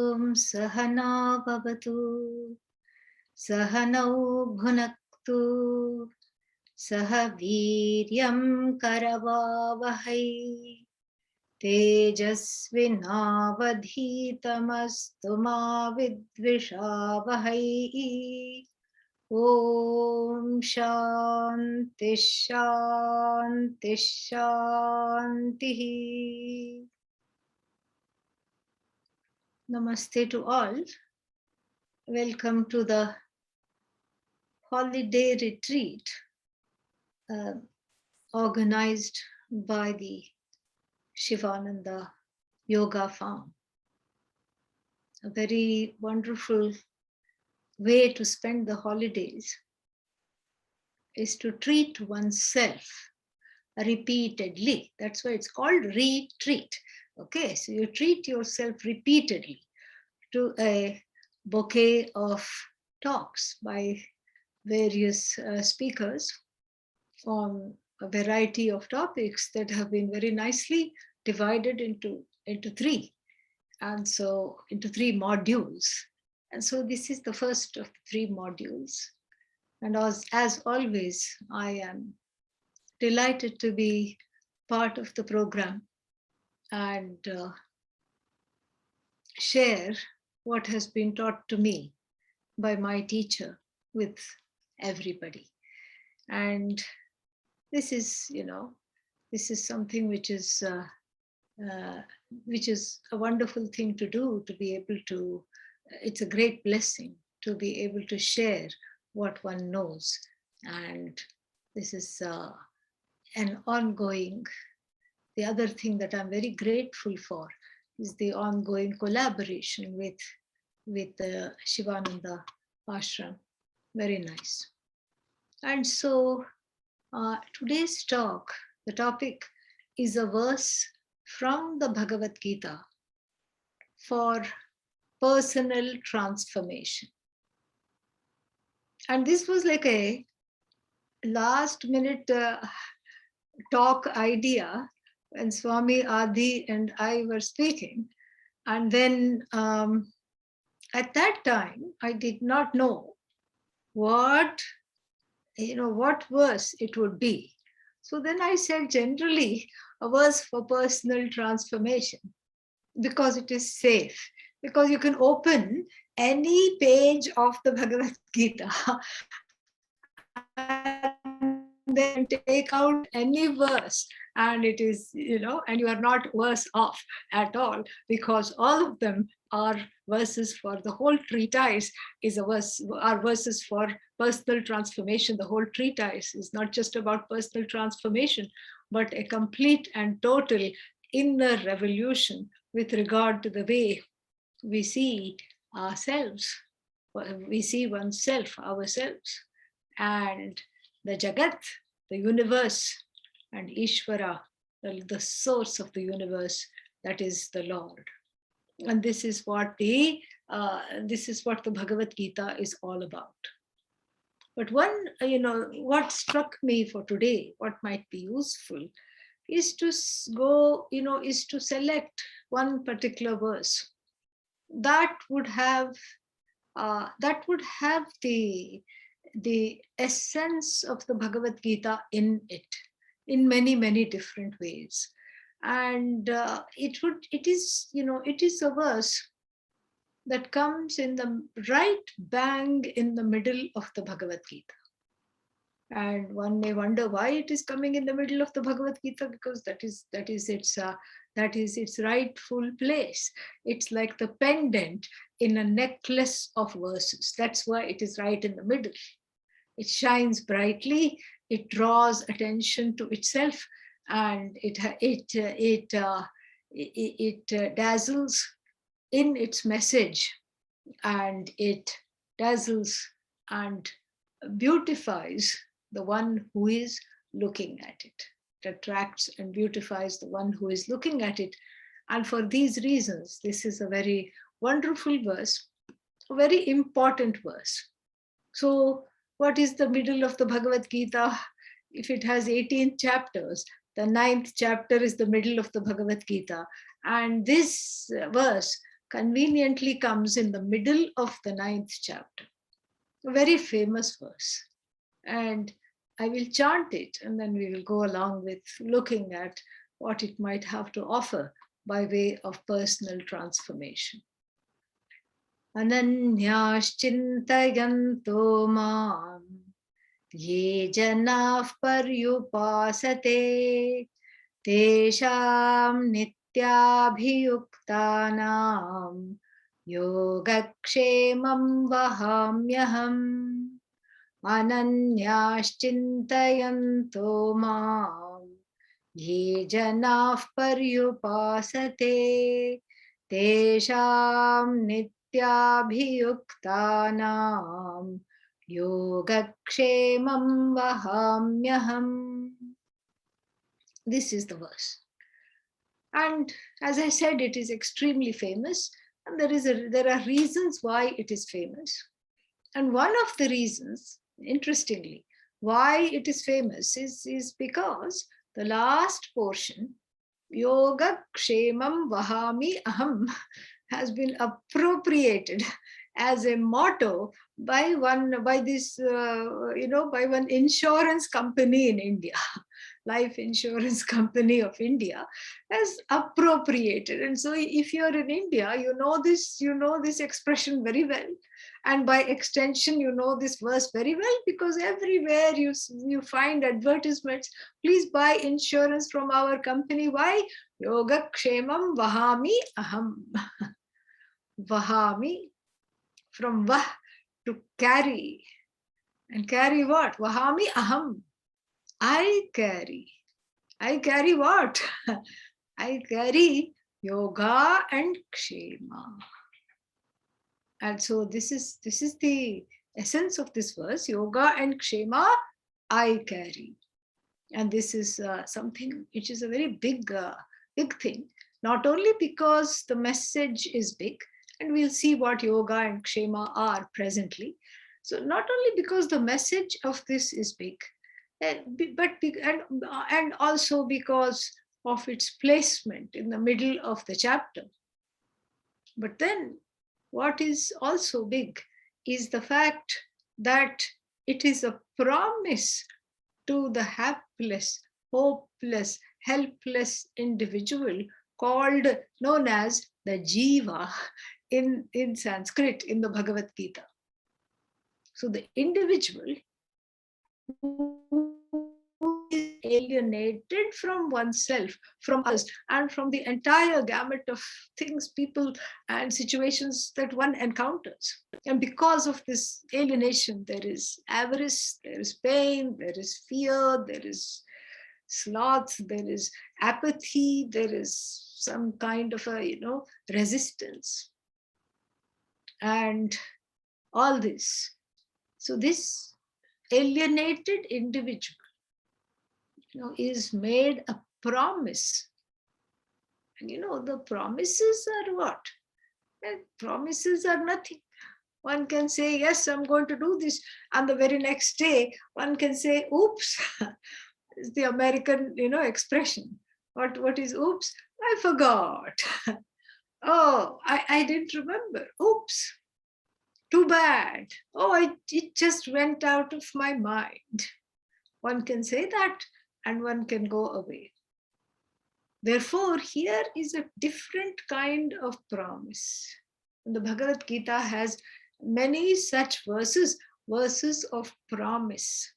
सहना भवतु सहनौ भुनक्तु सह वीर्यं करवावहै तेजस्विनावधीतमस्तु मा विद्विषावहै ॐ शान्ति शान्ति शान्तिः. Namaste to all. Welcome to the holiday retreat organized by the Shivananda Yoga Farm. A very wonderful way to spend the holidays is to treat oneself repeatedly. That's why it's called retreat. Okay, so you treat yourself repeatedly to a bouquet of talks by various speakers on a variety of topics that have been very nicely divided into three, and so into three modules. And so this is the first of the three modules. And as always, I am delighted to be part of the program and share what has been taught to me by my teacher with everybody. And this is, this is something which is a wonderful thing to do, to be able to, it's a great blessing to be able to share what one knows. And this is an ongoing, the other thing that I'm very grateful for is the ongoing collaboration with the Shivananda Ashram. Very nice. And so today's talk, the topic is a verse from the Bhagavad Gita for personal transformation. And this was like a last minute talk idea when Swami Adi and I were speaking. And then at that time, I did not know what verse it would be. So then I said generally a verse for personal transformation, because it is safe, because you can open any page of the Bhagavad Gita and then take out any verse, and it is, and you are not worse off at all, because all of them are verses for the whole treatise are verses for personal transformation. The whole treatise is not just about personal transformation, but a complete and total inner revolution with regard to the way we see ourselves, we see oneself, ourselves, and the Jagat, the universe, and Ishvara, the source of the universe, that is the Lord. And this is what the Bhagavad Gita is all about. But what struck me for today, what might be useful, is to is to select one particular verse that would have the essence of the Bhagavad Gita in it, in many, many different ways. And it is a verse that comes in the right bang in the middle of the Bhagavad Gita. And one may wonder why it is coming in the middle of the Bhagavad Gita, because that is its rightful place. It's like the pendant in a necklace of verses. That's why it is right in the middle. It shines brightly, it draws attention to itself, and it dazzles in its message, and it dazzles and beautifies the one who is looking at it. It attracts and beautifies the one who is looking at it. And for these reasons, this is a very wonderful verse, a very important verse. So what is the middle of the Bhagavad Gita? If it has 18 chapters, the 9th chapter is the middle of the Bhagavad Gita. And this verse conveniently comes in the middle of the 9th chapter. A very famous verse. And I will chant it, and then we will go along with looking at what it might have to offer by way of personal transformation. Ananyashchintayanto mam ye janah paryupasate tesham nityabhiyuktanam yogakshemam vahamyaham. Ananyashchintayanto mam ye janah paryupasate tesham nityabhiyuktanam yogakshemam vahamyaham. This is the verse. And as I said, it is extremely famous, and there are reasons why it is famous. And one of the reasons, interestingly, why it is famous is because the last portion, Yoga Kshemam Vahami Aham, has been appropriated as a motto by one insurance company in India. Life insurance company of India has appropriated. And so if you're in India, you know this expression very well. And by extension, you know this verse very well, because everywhere you find advertisements, please buy insurance from our company. Why? Yoga Kshemam Vahami Aham. Vahami, from Vah, to carry. And carry what? Vahami Aham. I carry. I carry what? I carry yoga and kshema. And so this is the essence of this verse. Yoga and kshema I carry. And this is something which is a very big thing. Not only because the message is big, and we'll see what yoga and kshema are presently. So not only because the message of this is big, and also because of its placement in the middle of the chapter. But then what is also big is the fact that it is a promise to the hapless, hopeless, helpless individual known as the Jiva in Sanskrit, in the Bhagavad Gita. So the individual who is alienated from oneself, from others, and from the entire gamut of things, people, and situations that one encounters. And because of this alienation, there is avarice, there is pain, there is fear, there is sloth, there is apathy, there is some kind of a resistance, and all this. So this alienated individual is made a promise. And the promises are what? And promises are nothing. One can say, yes, I'm going to do this, and the very next day one can say, oops. It's the American expression. What is oops? I forgot. Oh, I didn't remember. Oops. Too bad. Oh, it just went out of my mind. One can say that, and one can go away. Therefore, here is a different kind of promise. And the Bhagavad Gita has many such verses of promise.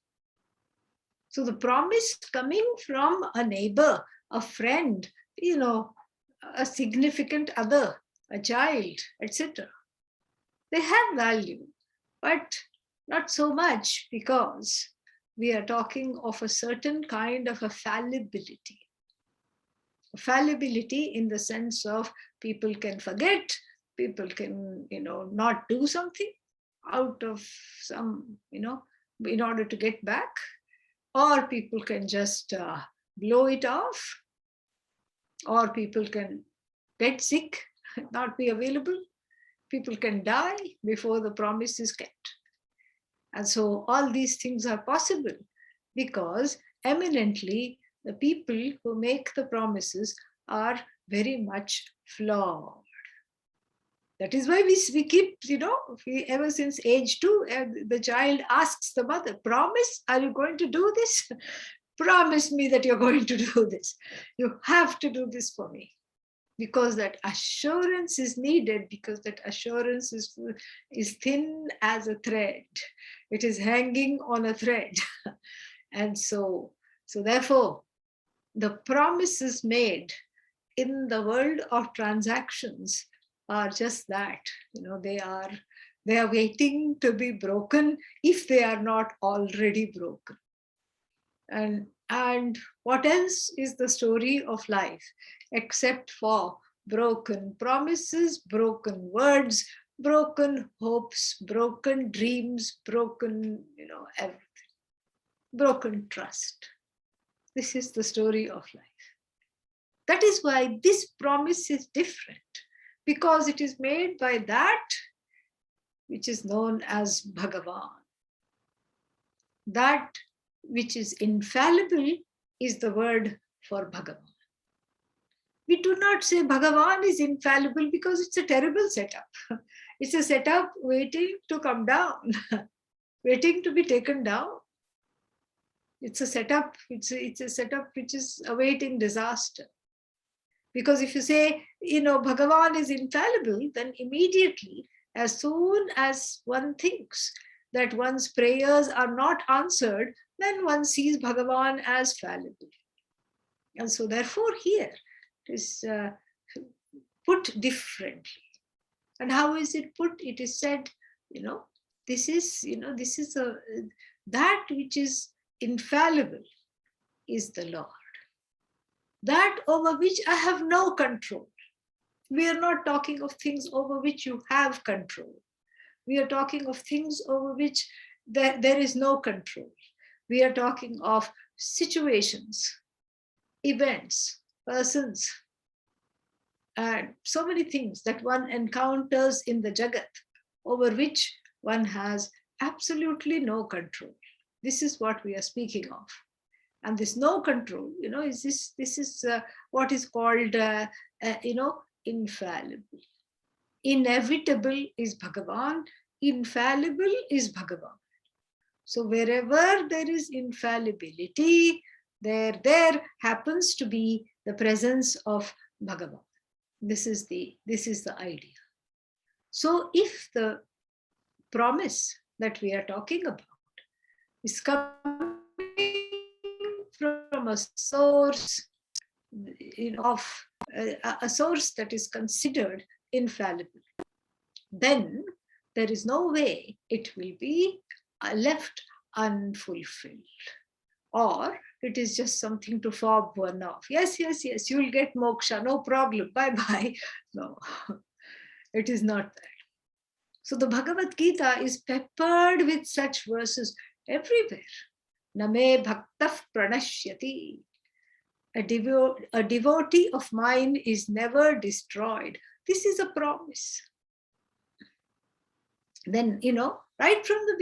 So the promise coming from a neighbor, a friend, a significant other, a child, etc. They have value, but not so much, because we are talking of a certain kind of a fallibility. Fallibility in the sense of people can forget, people can, not do something out of some, in order to get back, or people can just blow it off, or people can get sick, not be available. People can die before the promise is kept. And so all these things are possible because eminently the people who make the promises are very much flawed. That is why we keep, ever since age 2, the child asks the mother, promise, are you going to do this? Promise me that you're going to do this. You have to do this for me. Because that assurance is needed, because that assurance is thin as a thread. It is hanging on a thread. And so therefore, the promises made in the world of transactions are just that. They are waiting to be broken if they are not already broken. And what else is the story of life except for broken promises, broken words, broken hopes, broken dreams, broken, everything, broken trust. This is the story of life. That is why this promise is different, because it is made by that which is known as Bhagavan. That which is infallible is the word for Bhagavan. We do not say Bhagavan is infallible because it's a terrible setup. It's a setup waiting to come down, waiting to be taken down. It's a setup. It's a setup which is awaiting disaster. Because if you say, Bhagavan is infallible, then immediately, as soon as one thinks that one's prayers are not answered, then one sees Bhagavan as fallible. And so therefore here it is put differently. And how is it put? It is said, this is that which is infallible is the Lord. That over which I have no control. We are not talking of things over which you have control. We are talking of things over which there is no control. We are talking of situations, events, persons, and so many things that one encounters in the Jagat over which one has absolutely no control. This is what we are speaking of. And this no control, this is what is called, infallible. Inevitable is Bhagavan. Infallible is Bhagavan. So wherever there is infallibility, there happens to be the presence of Bhagavan. This is the idea. So if the promise that we are talking about is coming from a source of a source that is considered infallible, then there is no way it will be left unfulfilled, or it is just something to fob one off. Yes, you will get moksha, no problem, bye. No, it is not that. So the Bhagavad Gita is peppered with such verses everywhere. Name bhaktah pranashyati. A devotee of mine is never destroyed. This is a promise. Then, right from the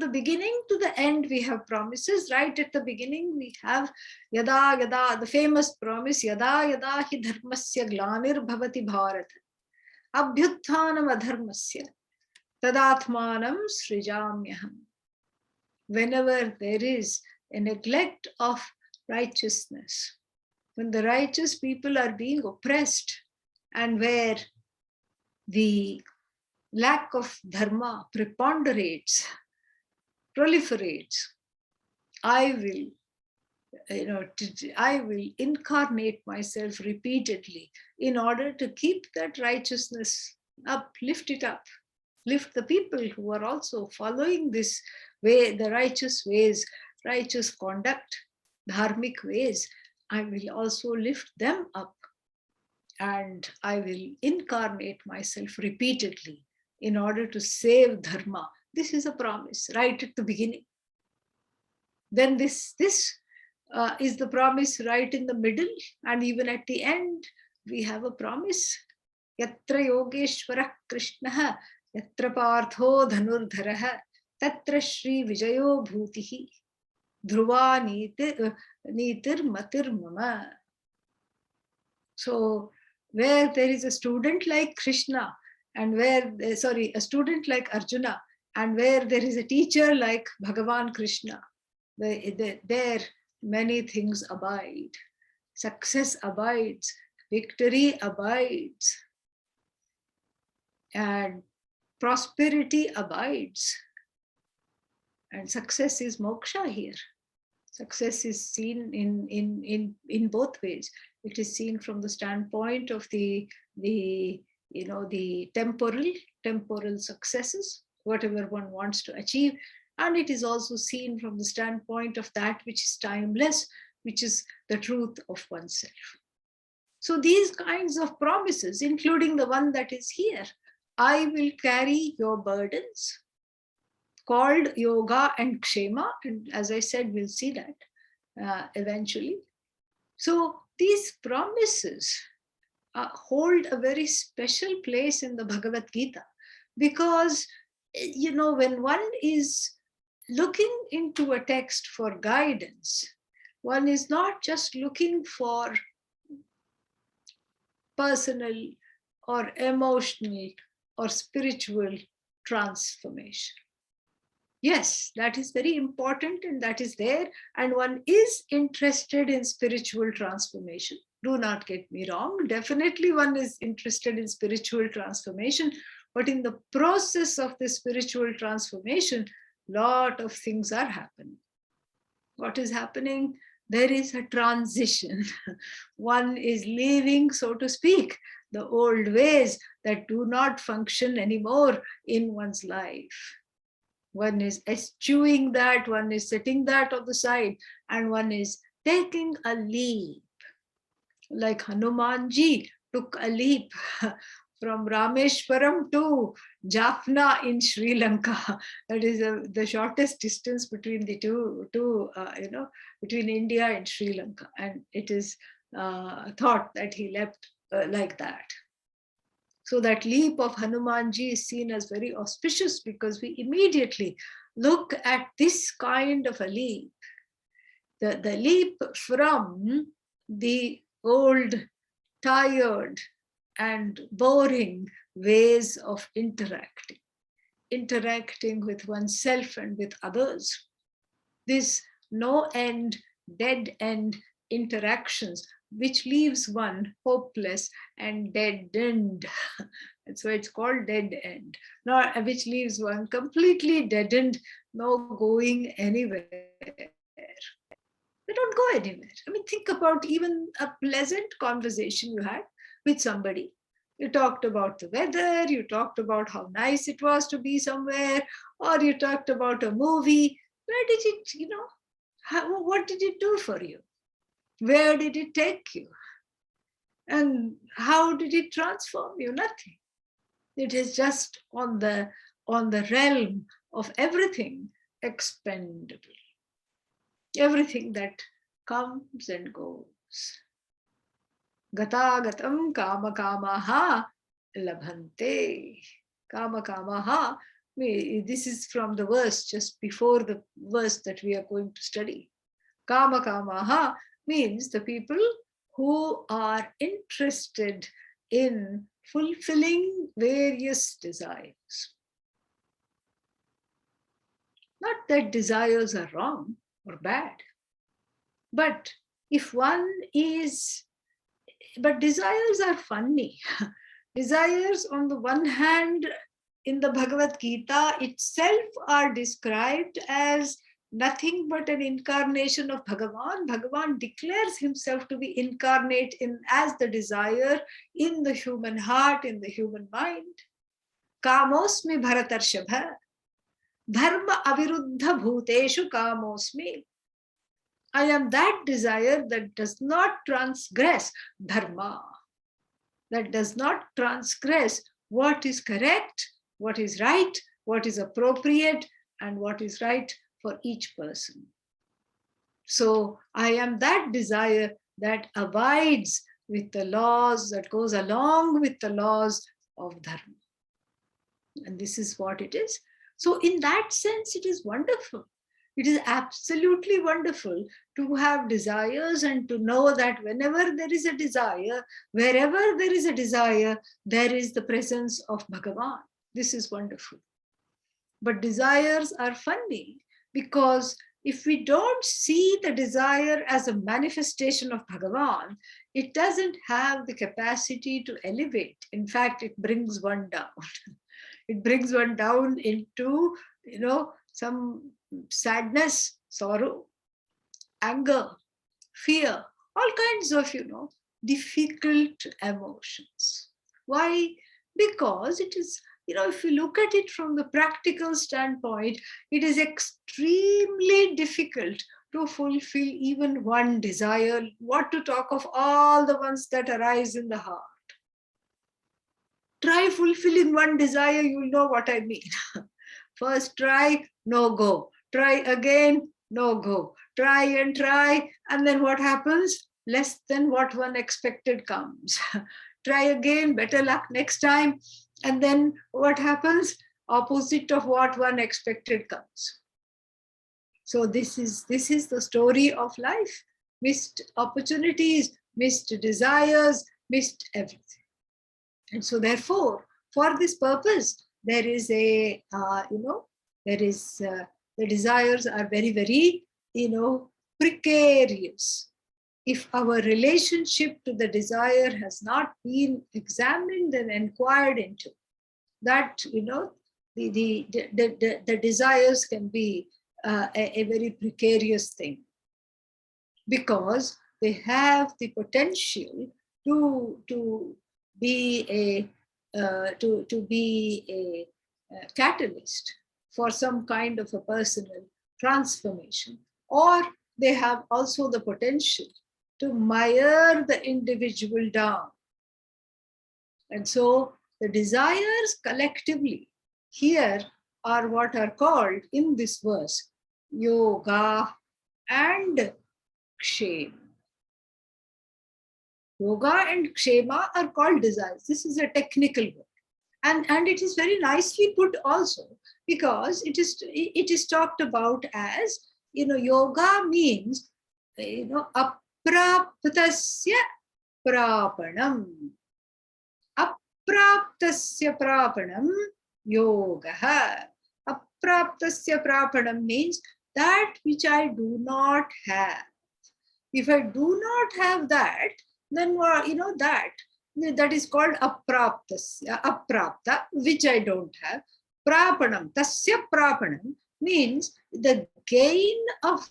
beginning to the end, we have promises. Right at the beginning, we have yada, the famous promise, yada hi dharmasya glanir bhavati bharat, abhyutthanam adharmasya, tadatmanam srijamyaham. Whenever there is a neglect of righteousness, when the righteous people are being oppressed, and where the lack of dharma proliferates, I will incarnate myself repeatedly in order to keep that righteousness up, lift it up, lift the people who are also following this way, the righteous ways, righteous conduct, dharmic ways. I will also lift them up, and I will incarnate myself repeatedly in order to save dharma. This is a promise right at the beginning. Then this is the promise right in the middle, and even at the end we have a promise. Yatra yogeshwarah Krishnaha, yatra partho dhanurdharaha, tatra shri vijayo bhutihi, dhruva nitir matir mama. So where there is a student like Krishna, and where, a student like Arjuna, and where there is a teacher like Bhagavan Krishna, there many things abide. Success abides, victory abides, and prosperity abides. And success is moksha here. Success is seen in both ways. It is seen from the standpoint of the temporal successes, whatever one wants to achieve, and it is also seen from the standpoint of that which is timeless, which is the truth of oneself. So these kinds of promises, including the one that is here, I will carry your burdens, called yoga and kshema, and as I said, we'll see that eventually. So these promises hold a very special place in the Bhagavad Gita, because when one is looking into a text for guidance, one is not just looking for personal or emotional or spiritual transformation. Yes, that is very important, and that is there, and one is interested in spiritual transformation. Do not get me wrong, definitely one is interested in spiritual transformation, but in the process of the spiritual transformation, lot of things are happening. What is happening? There is a transition. One is leaving, so to speak, the old ways that do not function anymore in one's life. One is eschewing that, one is setting that on the side, and one is taking a leap. Like Hanumanji took a leap from Rameshwaram to Jaffna in Sri Lanka. That is the shortest distance between the between India and Sri Lanka. And it is thought that he left like that. So that leap of Hanumanji is seen as very auspicious, because we immediately look at this kind of a leap. The leap from the old, tired, and boring ways of interacting with oneself and with others. This no-end, dead-end interactions, which leaves one hopeless and dead-end. That's why it's called dead-end. Which leaves one completely dead-end, no going anywhere. They don't go anywhere. I mean, think about even a pleasant conversation you had with somebody. You talked about the weather, you talked about how nice it was to be somewhere, or you talked about a movie. Where did it, what did it do for you? Where did it take you? And how did it transform you? Nothing. It is just on the realm of everything expendable. Everything that comes and goes. Gata gatam kama kamaha labhante. Kama kamaha. This is from the verse just before the verse that we are going to study. Kama kamaha means the people who are interested in fulfilling various desires. Not that desires are wrong or bad, but if one is, but desires are funny. Desires, on the one hand, in the Bhagavad Gita itself are described as nothing but an incarnation of Bhagavan. Bhagavan declares himself to be incarnate as the desire in the human heart, in the human mind. Kamosmi Bharatarshabha. Dharma aviruddha bhuteshu kamosmi. I am that desire that does not transgress dharma, that does not transgress what is correct, what is right, what is appropriate, and what is right for each person. So I am that desire that abides with the laws, that goes along with the laws of dharma. And this is what it is. So in that sense, it is wonderful It is absolutely wonderful to have desires and to know that whenever there is a desire, wherever there is a desire, there is the presence of Bhagavan. This is wonderful. But desires are funny because if we don't see the desire as a manifestation of Bhagavan, it doesn't have the capacity to elevate. In fact, it brings one down. It brings one down into, some sadness, sorrow, anger, fear, all kinds of, difficult emotions. Why? Because it is, if you look at it from the practical standpoint, it is extremely difficult to fulfill even one desire, what to talk of all the ones that arise in the heart. Try fulfilling one desire, you'll know what I mean. First try, no go. Try again, no go. Try and try, and then what happens? Less than what one expected comes. Try again, better luck next time, and then what happens? Opposite of what one expected comes. So this is the story of life. Missed opportunities, missed desires, missed everything. And so therefore, for this purpose, there is the desires are very, very, precarious. If our relationship to the desire has not been examined and inquired into, that, the desires can be a very precarious thing, because they have the potential to be a catalyst for some kind of a personal transformation, or they have also the potential to mire the individual down. And so the desires collectively here are what are called in this verse yoga and kshema. Yoga and kshema are called desires. This is a technical word. And it is very nicely put also, because it is talked about as, yoga means, apraptasya prapanam. Apraptasya prapanam yoga. Apraptasya prapanam means that which I do not have. If I do not have that, then that is called aprapta, which I don't have. Prapanam, tasya prapanam means the gain of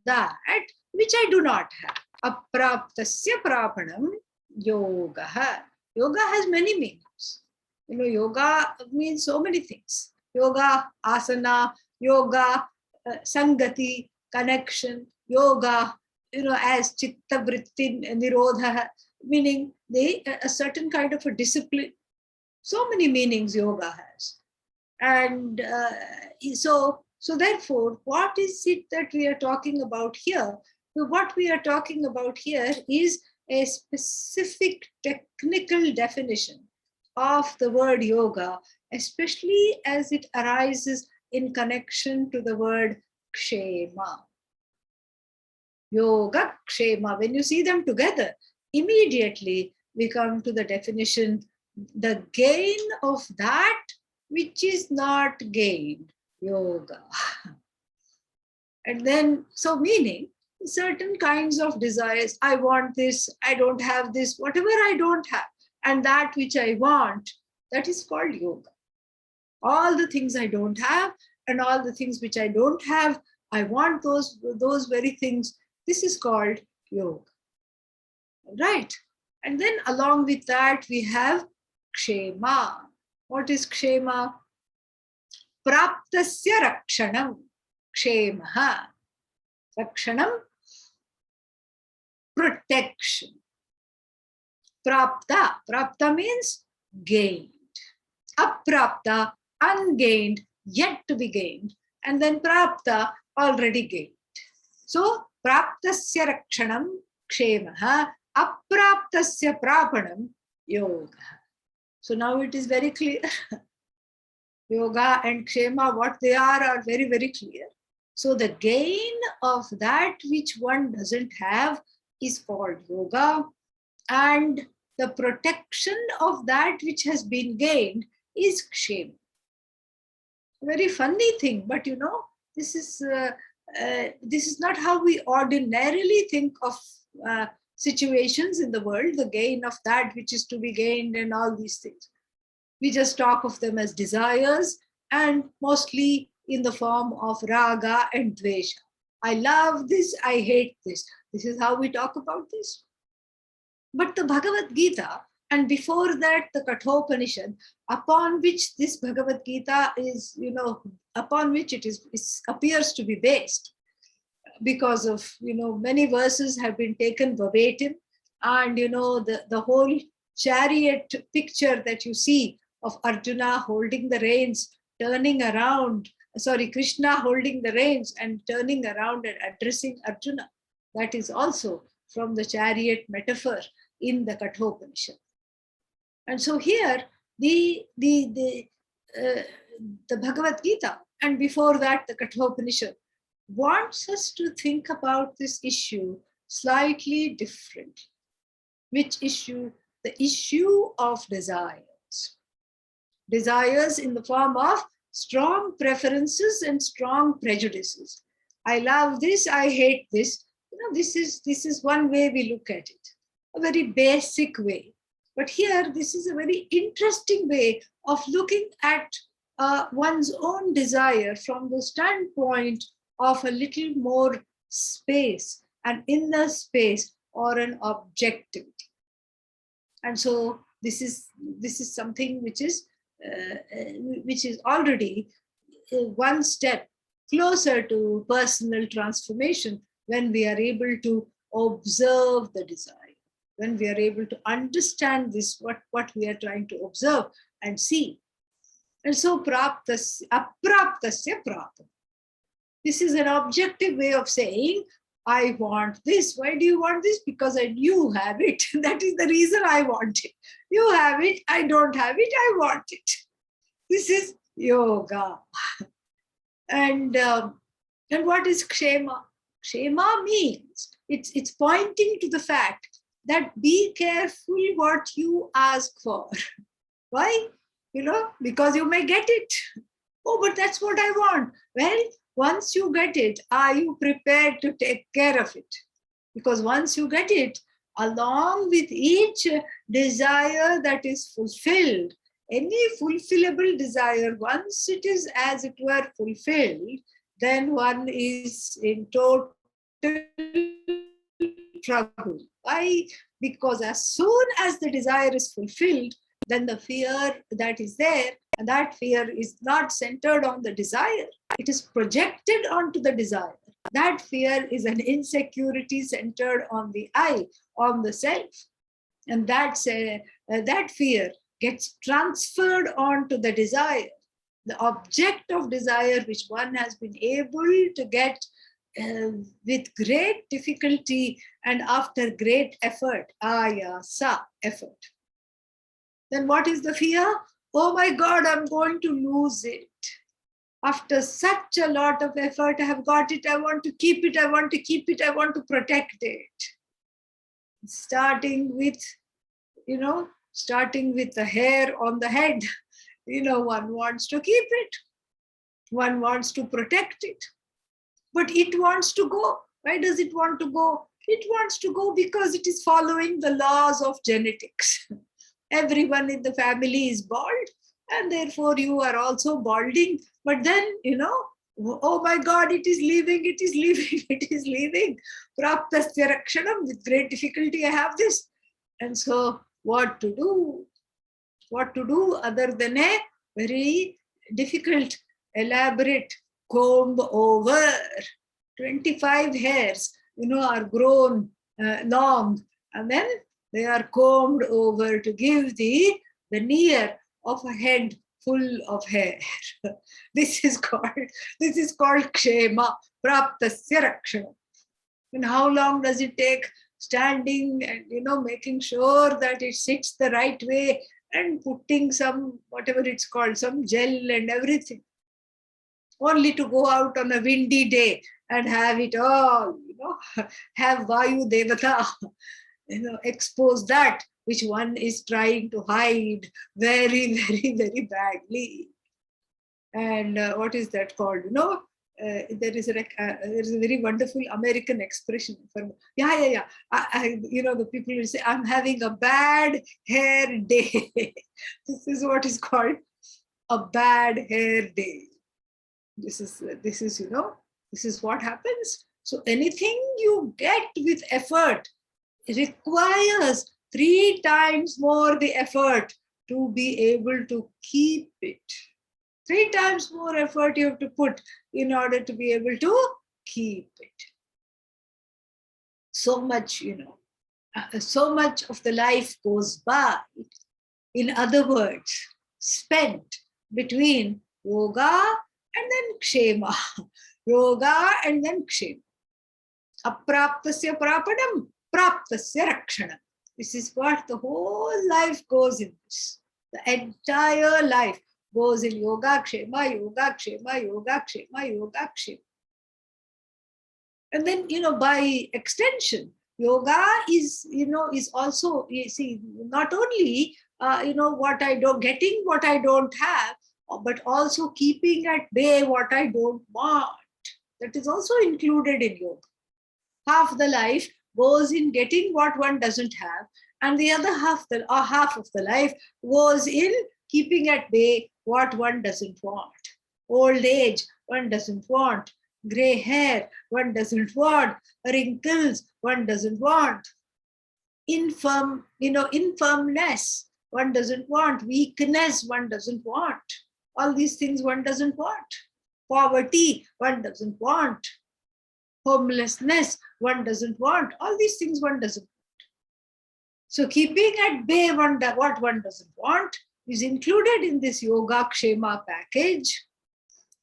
that which I do not have. Apraptasya prapanam yoga. Yoga has many meanings. Yoga means so many things. Yoga, asana, yoga, sangati, connection, yoga, as chitta vritti nirodha, meaning a certain kind of a discipline. So many meanings yoga has. And so therefore, what is it that we are talking about here? What we are talking about here is a specific technical definition of the word yoga, especially as it arises in connection to the word kshema. Yoga, kshema, when you see them together, immediately we come to the definition, the gain of that which is not gained, yoga. And then, so meaning, certain kinds of desires, I want this, I don't have this, whatever I don't have, and that which I want, that is called yoga. All the things I don't have and all the things which I don't have, I want those very things. This is called yoga. Right? And then along with that, we have kshema. What is kshema? Praptasya rakshanam. Kshema. Rakshanam, protection. Prapta means gained. Aprapta, ungained, yet to be gained. And then prapta, already gained. So, praptasya rakshanam kshemaha, apraptasya prapanam yoga. So now it is very clear. Yoga and kshema, what they are very, very clear. So the gain of that which one doesn't have is called yoga, and the protection of that which has been gained is kshema. Very funny thing, but this is not how we ordinarily think of situations in the world, the gain of that which is to be gained and all these things. We just talk of them as desires, and mostly in the form of raga and dvesha. I love this, I hate this. This is how we talk about this. But the Bhagavad Gita, and before that the Kathopanishad, upon which this Bhagavad Gita is, upon which it appears to be based, because of, many verses have been taken verbatim, and, the whole chariot picture that you see of Arjuna holding the reins, turning around, Krishna holding the reins and turning around and addressing Arjuna. That is also from the chariot metaphor in the Kathopanishad. And so here, the Bhagavad Gita, and before that the Kathopanishad, wants us to think about this issue slightly differently. Which issue? The issue of desires. Desires in the form of strong preferences and strong prejudices. I love this, I hate this. This is one way we look at it, a very basic way. But here, this is a very interesting way of looking at one's own desire from the standpoint of a little more space, an inner space, or an objectivity. And so this is something which is already one step closer to personal transformation, when we are able to observe the desire, when we are able to understand this, what we are trying to observe and see. And so apraptasya praptam. This is an objective way of saying, I want this. Why do you want this? Because you have it. That is the reason I want it. You have it, I don't have it, I want it. This is yoga. And what is kshema? Kshema means, it's pointing to the fact that be careful what you ask for. Why? Because you may get it. Oh, but that's what I want. Well, once you get it, are you prepared to take care of it? Because once you get it, along with each desire that is fulfilled, any fulfillable desire, once it is, as it were, fulfilled, then one is in total trouble. Why? Because as soon as the desire is fulfilled, then the fear that is there, and that fear is not centered on the desire, it is projected onto the desire. That fear is an insecurity centered on the I, on the self. And that fear gets transferred onto the desire, the object of desire, which one has been able to get with great difficulty and after great effort, ayasa, effort. Then what is the fear? Oh my God, I'm going to lose it. After such a lot of effort, I have got it, I want to keep it, I want to keep it, I want to protect it. Starting with the hair on the head, one wants to keep it, one wants to protect it, but it wants to go. Why does it want to go? It wants to go because it is following the laws of genetics. Everyone in the family is bald, and therefore you are also balding. But then, oh my God, it is leaving, it is leaving, it is leaving. Praptasya rakshanam, with great difficulty I have this. And so what to do? What to do other than a very difficult, elaborate comb over? 25 hairs, are grown long, and then they are combed over to give the near of a head full of hair. This is called kshema, praptasya rakshana. And how long does it take? Standing and making sure that it sits the right way and putting some, whatever it's called, some gel and everything. only to go out on a windy day and have it all, have Vayu Devata, expose that which one is trying to hide very, very, very badly. And what is that called? There is a very wonderful American expression for yeah. The people will say, "I'm having a bad hair day." This is what is called a bad hair day. This is what happens. So anything you get with effort requires 3 times more the effort to be able to keep it. 3 times more effort you have to put in order to be able to keep it. So much, so much of the life goes by. In other words, spent between yoga and then kshema. Yoga and then kshema. Apraptasya prapadam, praptasya rakshanam. This is what the whole life goes in this. The entire life goes in yoga kshema, yoga kshema, yoga kshema, yoga kshema. And then, by extension, yoga is also, not only, what I don't, getting what I don't have, but also keeping at bay what I don't want. That is also included in yoga. Half the life goes in getting what one doesn't have, and the other half of the life goes in keeping at bay what one doesn't want. Old age, one doesn't want. Gray hair, one doesn't want. Wrinkles, one doesn't want. Infirmness, one doesn't want. Weakness, one doesn't want. All these things one doesn't want. Poverty, one doesn't want. Homelessness, one doesn't want. All these things one doesn't want. So keeping at bay what one doesn't want is included in this yoga kshema package.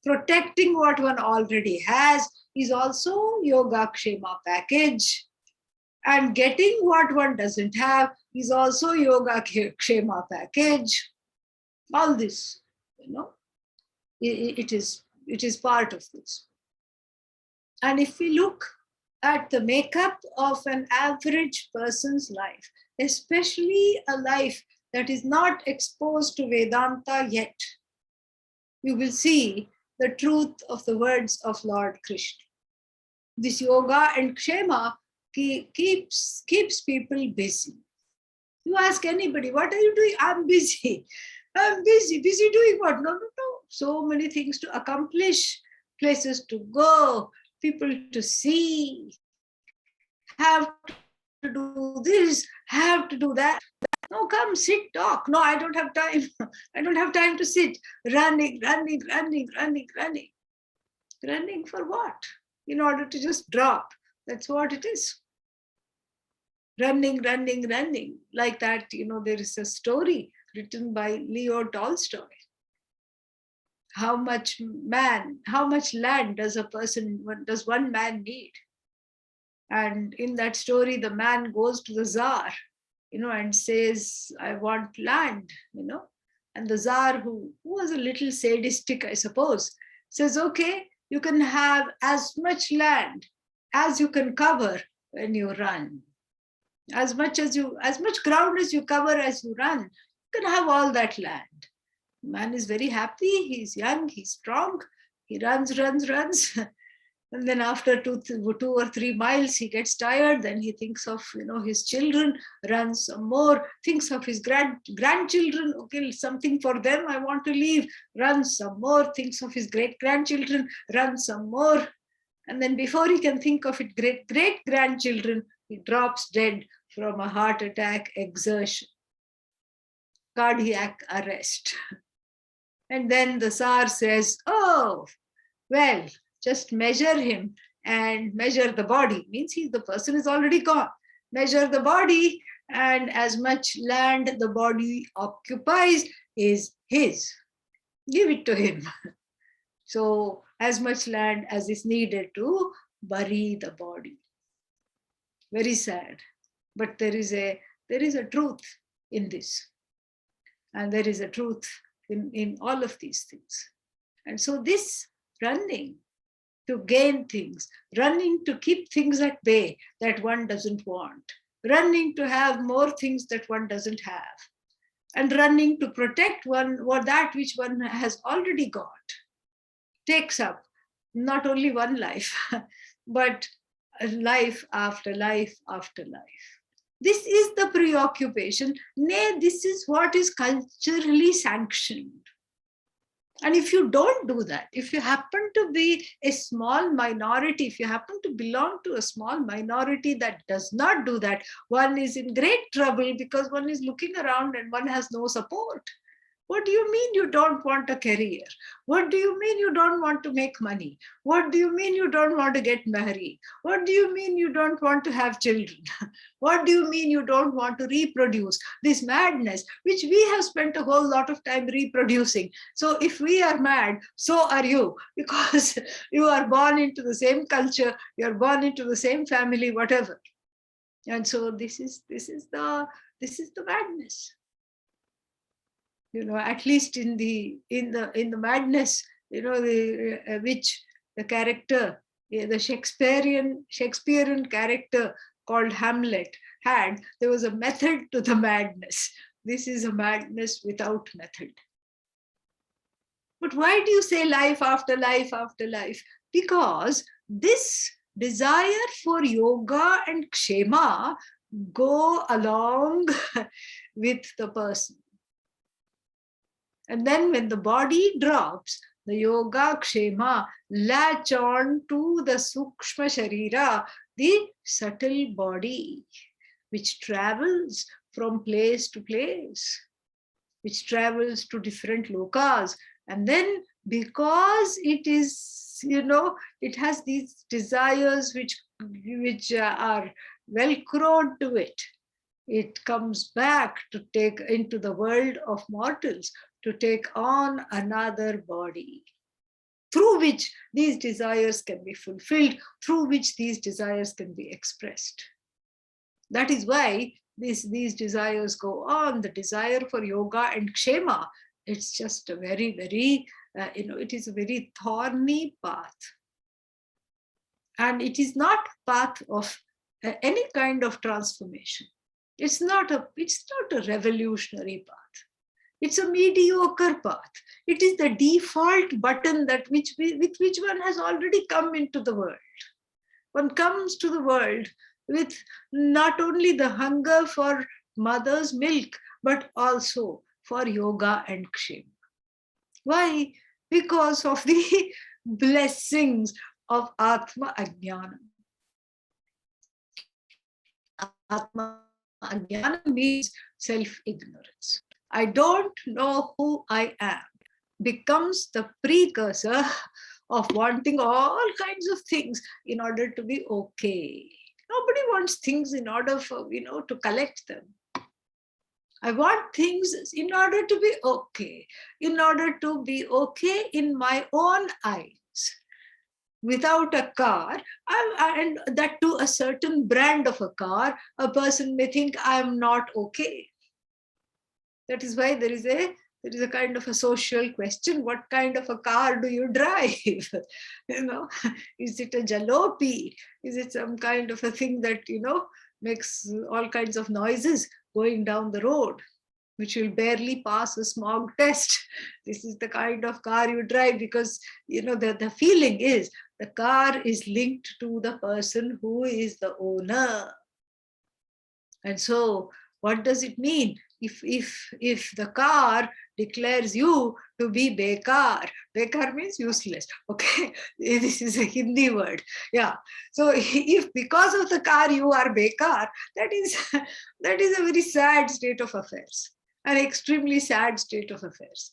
Protecting what one already has is also yoga kshema package. And getting what one doesn't have is also yoga kshema package. All this, it is part of this. And if we look at the makeup of an average person's life, especially a life that is not exposed to Vedanta yet, you will see the truth of the words of Lord Krishna. This yoga and kshema keeps people busy. You ask anybody, what are you doing? I'm busy. I'm busy. Busy doing what? No. So many things to accomplish, places to go, people to see, have to do this, have to do that. No, come, sit, talk. No, I don't have time. I don't have time to sit. Running. Running for what? In order to just drop. That's what it is. Running. Like that, there is a story written by Leo Tolstoy. How much land does one man need? And in that story, the man goes to the Tsar, and says, I want land, And the Tsar, who was a little sadistic, I suppose, says, okay, you can have as much land as you can cover when you run. As much ground as you cover as you run, you can have all that land. The man is very happy, he's young, he's strong, he runs. And then after 2 or 3 miles, he gets tired. Then he thinks of, his children, runs some more, thinks of his grandchildren. Okay, something for them, I want to leave. Runs some more, thinks of his great-grandchildren, runs some more. And then before he can think of it, great-grandchildren, he drops dead from a heart attack exertion. Cardiac arrest. And then the Tsar says, oh, well, just measure him and measure the body. Means the person is already gone. Measure the body, and as much land the body occupies is his. Give it to him. So as much land as is needed to bury the body. Very sad. But there is a truth in this. And there is a truth in all of these things. And so this running to gain things, running to keep things at bay that one doesn't want, running to have more things that one doesn't have, and running to protect one or that which one has already got, takes up not only one life, but life after life after life. This is the preoccupation. Nay, this is what is culturally sanctioned. And if you don't do that, if you happen to be a small minority, if you happen to belong to a small minority that does not do that, one is in great trouble because one is looking around and one has no support. What do you mean you don't want a career? What do you mean you don't want to make money? What do you mean you don't want to get married? What do you mean you don't want to have children? What do you mean you don't want to reproduce? This madness, which we have spent a whole lot of time reproducing. So if we are mad, so are you, because you are born into the same culture, you are born into the same family, whatever. And so this is the madness. At least in the madness, which the character, the Shakespearean character called Hamlet had, there was a method to the madness. This is a madness without method. But why do you say life after life after life? Because this desire for yoga and kshema go along with the person. And then when the body drops, the yoga kshema latch on to the sukshma sharira, the subtle body, which travels from place to place, which travels to different lokas. And then because it is, it has these desires which are velcroed to it, it comes back to take into the world of mortals, to take on another body, through which these desires can be fulfilled, through which these desires can be expressed. That is why these desires go on. The desire for yoga and kshema, it's just a very, very, it is a very thorny path. And it is not path of any kind of transformation. It's not a revolutionary path. It's a mediocre path. It is the default button with which one has already come into the world. One comes to the world with not only the hunger for mother's milk, but also for yoga and kshema. Why? Because of the blessings of Atma Ajnana. Atma Ajnana means self-ignorance. I don't know who I am becomes the precursor of wanting all kinds of things in order to be okay. Nobody wants things in order for, to collect them. I want things in order to be okay, in order to be okay in my own eyes. Without a car, and that to a certain brand of a car, a person may think I'm not okay. That is why there is a kind of a social question. What kind of a car do you drive? Is it a jalopy? Is it some kind of a thing that, makes all kinds of noises going down the road, which will barely pass a smog test? This is the kind of car you drive because, the feeling is the car is linked to the person who is the owner. And so what does it mean? If the car declares you to be bekar means useless. Okay, this is a Hindi word. Yeah. So if because of the car you are bekar, that is a very sad state of affairs, an extremely sad state of affairs.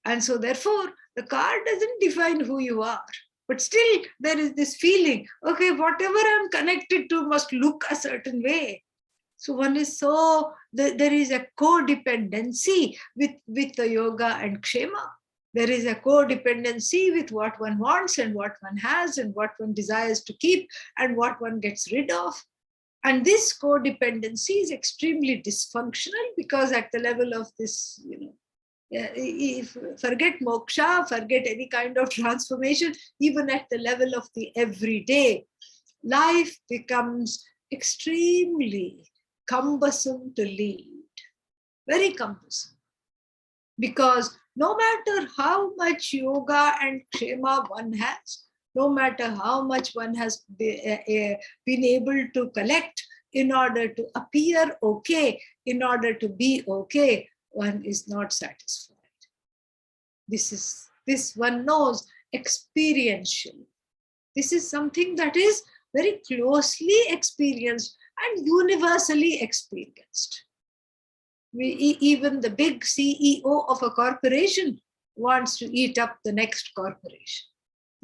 And so therefore the car doesn't define who you are. But still there is this feeling, okay, whatever I'm connected to must look a certain way. So there is a codependency with the yoga and kshema. There is a codependency with what one wants and what one has and what one desires to keep and what one gets rid of. And this codependency is extremely dysfunctional because at the level of this, Forget moksha, forget any kind of transformation, even at the level of the everyday, life becomes extremely cumbersome to lead. Very cumbersome. Because no matter how much yoga and kshema one has, no matter how much one has been able to collect in order to appear okay, in order to be okay, one is not satisfied. This one knows experientially. This is something that is very closely experienced and universally experienced. Even the big CEO of a corporation wants to eat up the next corporation.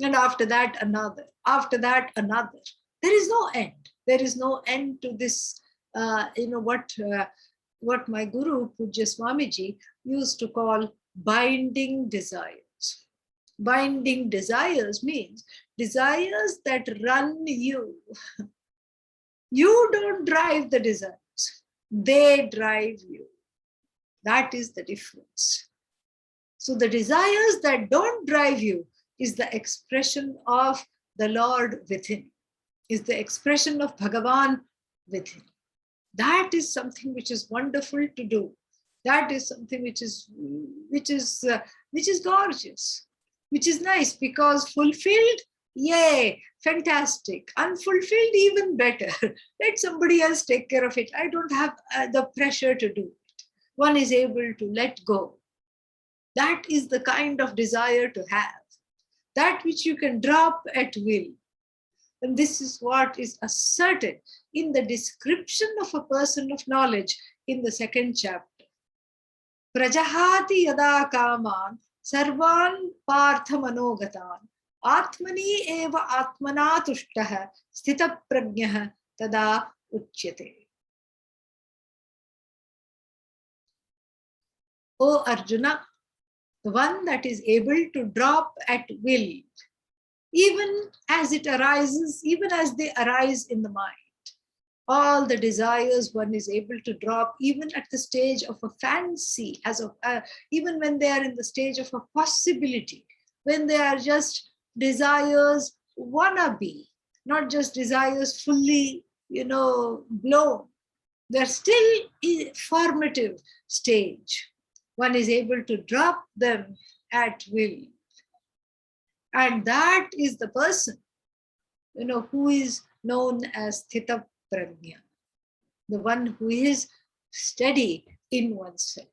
And after that, another. After that, another. There is no end. There is no end to this, what my guru, Pujya Swamiji, used to call binding desires. Binding desires means desires that run you. You don't drive the desires. They drive you. That is the difference. So the desires that don't drive you is the expression of the Lord within, is the expression of Bhagavan within. That is something which is wonderful to do. That is something which is gorgeous, which is nice, because fulfilled, yay, fantastic. Unfulfilled, even better. Let somebody else take care of it. I don't have the pressure to do it. One is able to let go. That is the kind of desire to have. That which you can drop at will. And this is what is asserted in the description of a person of knowledge in the second chapter. Prajahati yada kaman sarvan partha manogatan atmani eva atmana tushtaha sthita prajnah tada uchyate. O Arjuna, the one that is able to drop at will, even as it arises, even as they arise in the mind. All the desires one is able to drop, even at the stage of a fancy, even when they are in the stage of a possibility, when they are just desires wannabe, not just desires fully, blown. They're still in formative stage. One is able to drop them at will. And that is the person, who is known as Sthita Prajna, the one who is steady in oneself.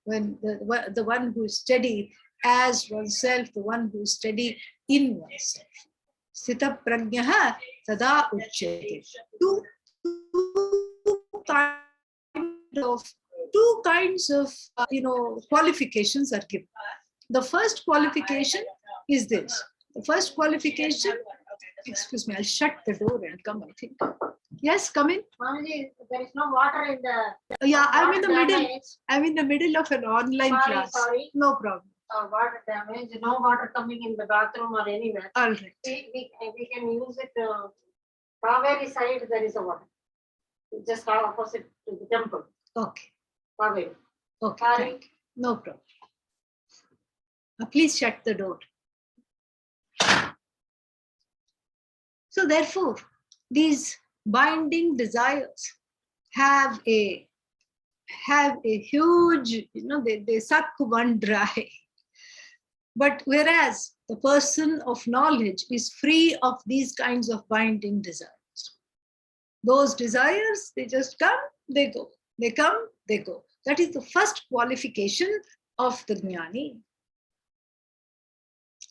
When the one who is steady as oneself, the one who is steady in oneself. Sthita Prajna tada uchyate. Two kinds of qualifications are given. The first qualification is this. The first qualification, excuse me, I'll shut the door and come, I think. Yes, come in. Mamaji, there is no water in the... Yeah, I'm in the middle. I'm in the middle of an online class. Sorry. No problem. Water damage, no water coming in the bathroom or anywhere. All right. We can use it. Kaveri side, there is a water. Just opposite to the temple. Okay. Kaveri. Okay, thank you. No problem. Please shut the door. So therefore, these binding desires have a huge, they suck one dry. But whereas the person of knowledge is free of these kinds of binding desires. Those desires, they just come, they go. They come, they go. That is the first qualification of the jnani.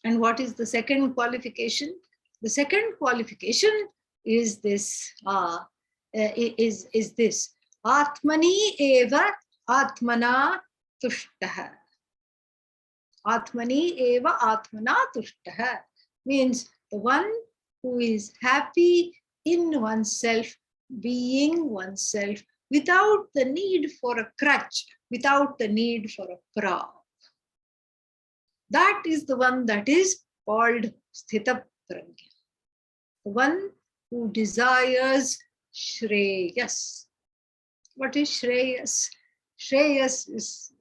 And what is the second qualification? The second qualification is this. Is this. Atmani eva atmana tushtaha. Atmani eva atmana tushtaha means the one who is happy in oneself, being oneself, without the need for a crutch, without the need for a prop. That is the one that is called Sthita Prajna. The one who desires Shreyas. What is Shreyas? Shreyas is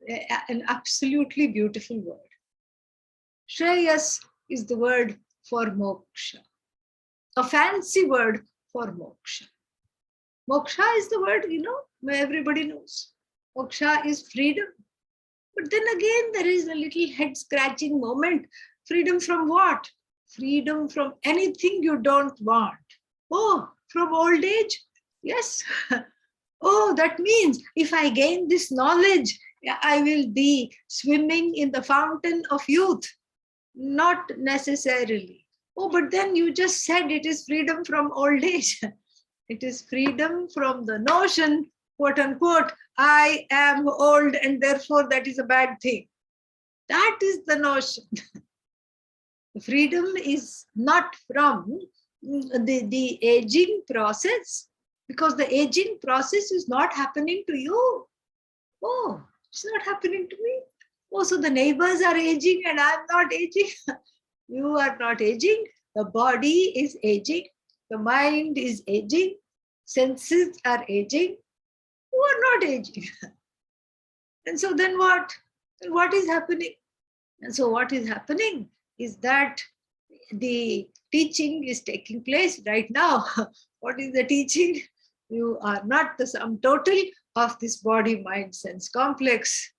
an absolutely beautiful word. Shreyas is the word for moksha, a fancy word for moksha. Moksha is the word, everybody knows. Moksha is freedom. But then again, there is a little head scratching moment. Freedom from what? Freedom from anything you don't want. Oh, from old age? Yes. Oh, that means if I gain this knowledge, I will be swimming in the fountain of youth. Not necessarily. Oh, but then you just said it is freedom from old age. It is freedom from the notion, quote unquote, I am old and therefore that is a bad thing. That is the notion. Freedom is not from the aging process, because the aging process is not happening to you. Oh, it's not happening to me. Oh, so the neighbors are aging and I'm not aging. You are not aging. The body is aging. The mind is aging. Senses are aging. You are not aging. And so then what? What is happening? And so what is happening is that the teaching is taking place right now. What is the teaching? You are not the sum total of this body, mind, sense complex.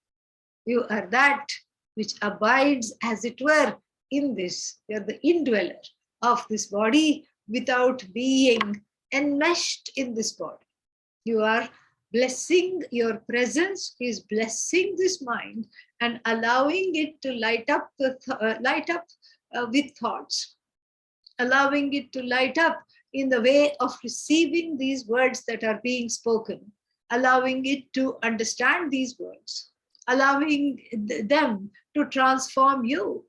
You are that which abides, as it were, in this. You are the indweller of this body without being enmeshed in this body. You are blessing, your presence is blessing this mind and allowing it to light up with thoughts, allowing it to light up in the way of receiving these words that are being spoken, allowing it to understand these words, allowing them to transform you.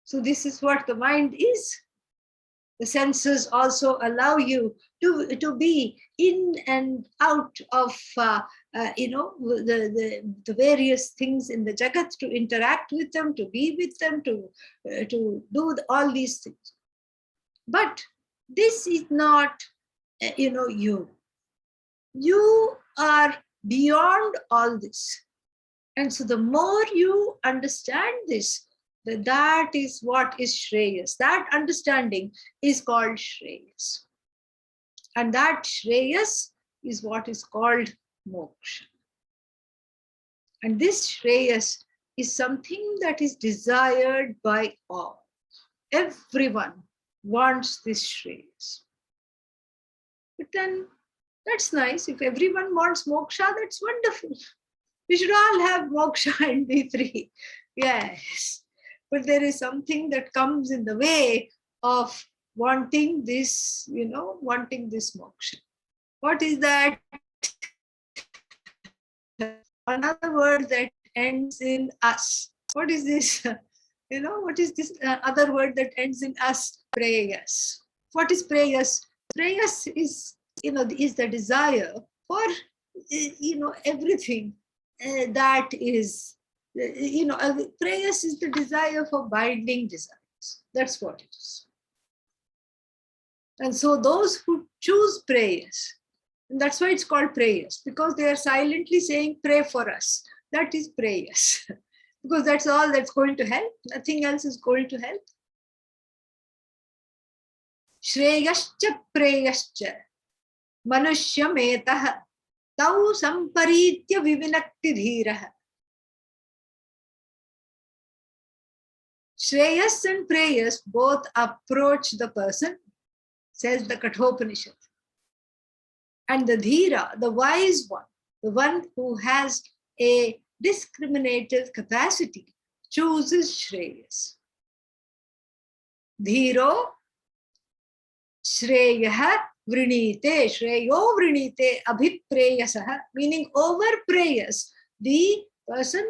So this is what the mind is. The senses also allow you to be in and out of the various things in the Jagat, to interact with them, to be with them, to do all these things. But this is not, you. You are beyond all this. And so the more you understand this, that is what is Shreyas. That understanding is called Shreyas. And that Shreyas is what is called Moksha. And this Shreyas is something that is desired by all. Everyone wants this Shreyas. But then that's nice. If everyone wants moksha, that's wonderful. We should all have moksha and be free. Yes. But there is something that comes in the way of wanting this, wanting this moksha. What is that? Another word that ends in us. What is this? What is this other word that ends in us? Prayas. What is prayas? Prayas is, is the desire for, everything that is, prayas is the desire for binding desires. That's what it is. And so those who choose prayers, and that's why it's called prayers, because they are silently saying, pray for us. That is prayers. Because that's all that's going to help. Nothing else is going to help. Shreyascha preyascha manushya metah tau samparitya vivinakti dhiraha. Shreyas and prayas both approach the person, says the Kathopanishad. And the dhira, the wise one, the one who has a discriminative capacity, chooses Shreyas. Dhiro Shreyah vrinite, Shreyo vrinite abhipreyasah, meaning over prayas, the person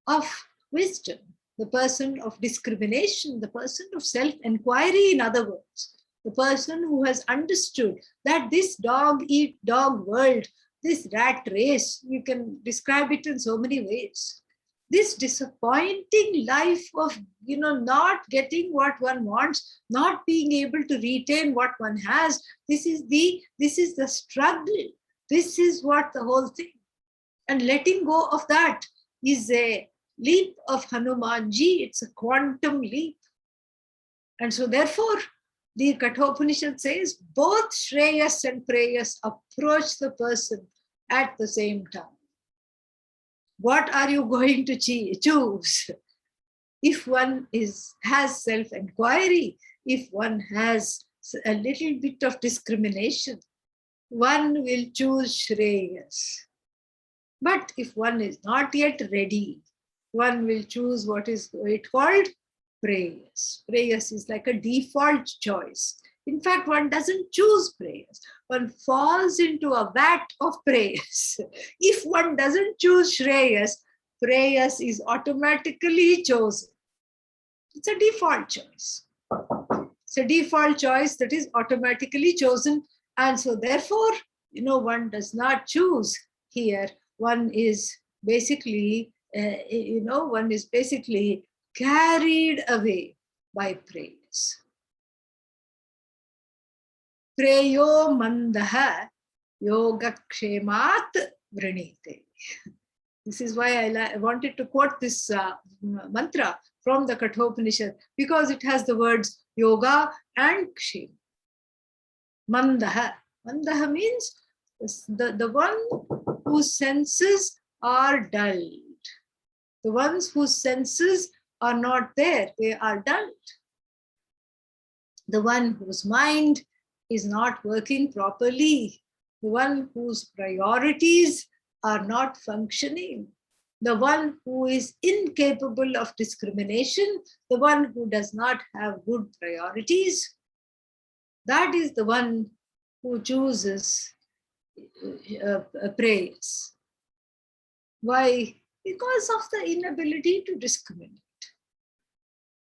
of wisdom, the person of discrimination, the person of self-inquiry, in other words, the person who has understood that this dog-eat-dog world, this rat race, you can describe it in so many ways. This disappointing life of, not getting what one wants, not being able to retain what one has, this is the struggle. This is what the whole thing. And letting go of that is a leap of Hanumanji. It's a quantum leap. And so therefore, the Kathopanishad says both Shreyas and Preyas approach the person at the same time. What are you going to choose? If one has self-inquiry, if one has a little bit of discrimination, one will choose Shreyas. But if one is not yet ready, one will choose what is called Preyas. Preyas is like a default choice. In fact, one doesn't choose Preyas. One falls into a vat of Preyas. If one doesn't choose Shreyas, Preyas is automatically chosen. It's a default choice. It's a default choice that is automatically chosen. And so therefore, one does not choose here. One is basically, one is basically carried away by praise. Preyo mandaha yogakshemat vrinite. This is why I wanted to quote this mantra from the Kathopanishad, because it has the words yoga and kshema. Mandaha. Mandaha means the one whose senses are dulled. The ones whose senses are not there, they are dulled. The one whose mind is not working properly. The one whose priorities are not functioning. The one who is incapable of discrimination. The one who does not have good priorities. That is the one who chooses praise. Why? Because of the inability to discriminate.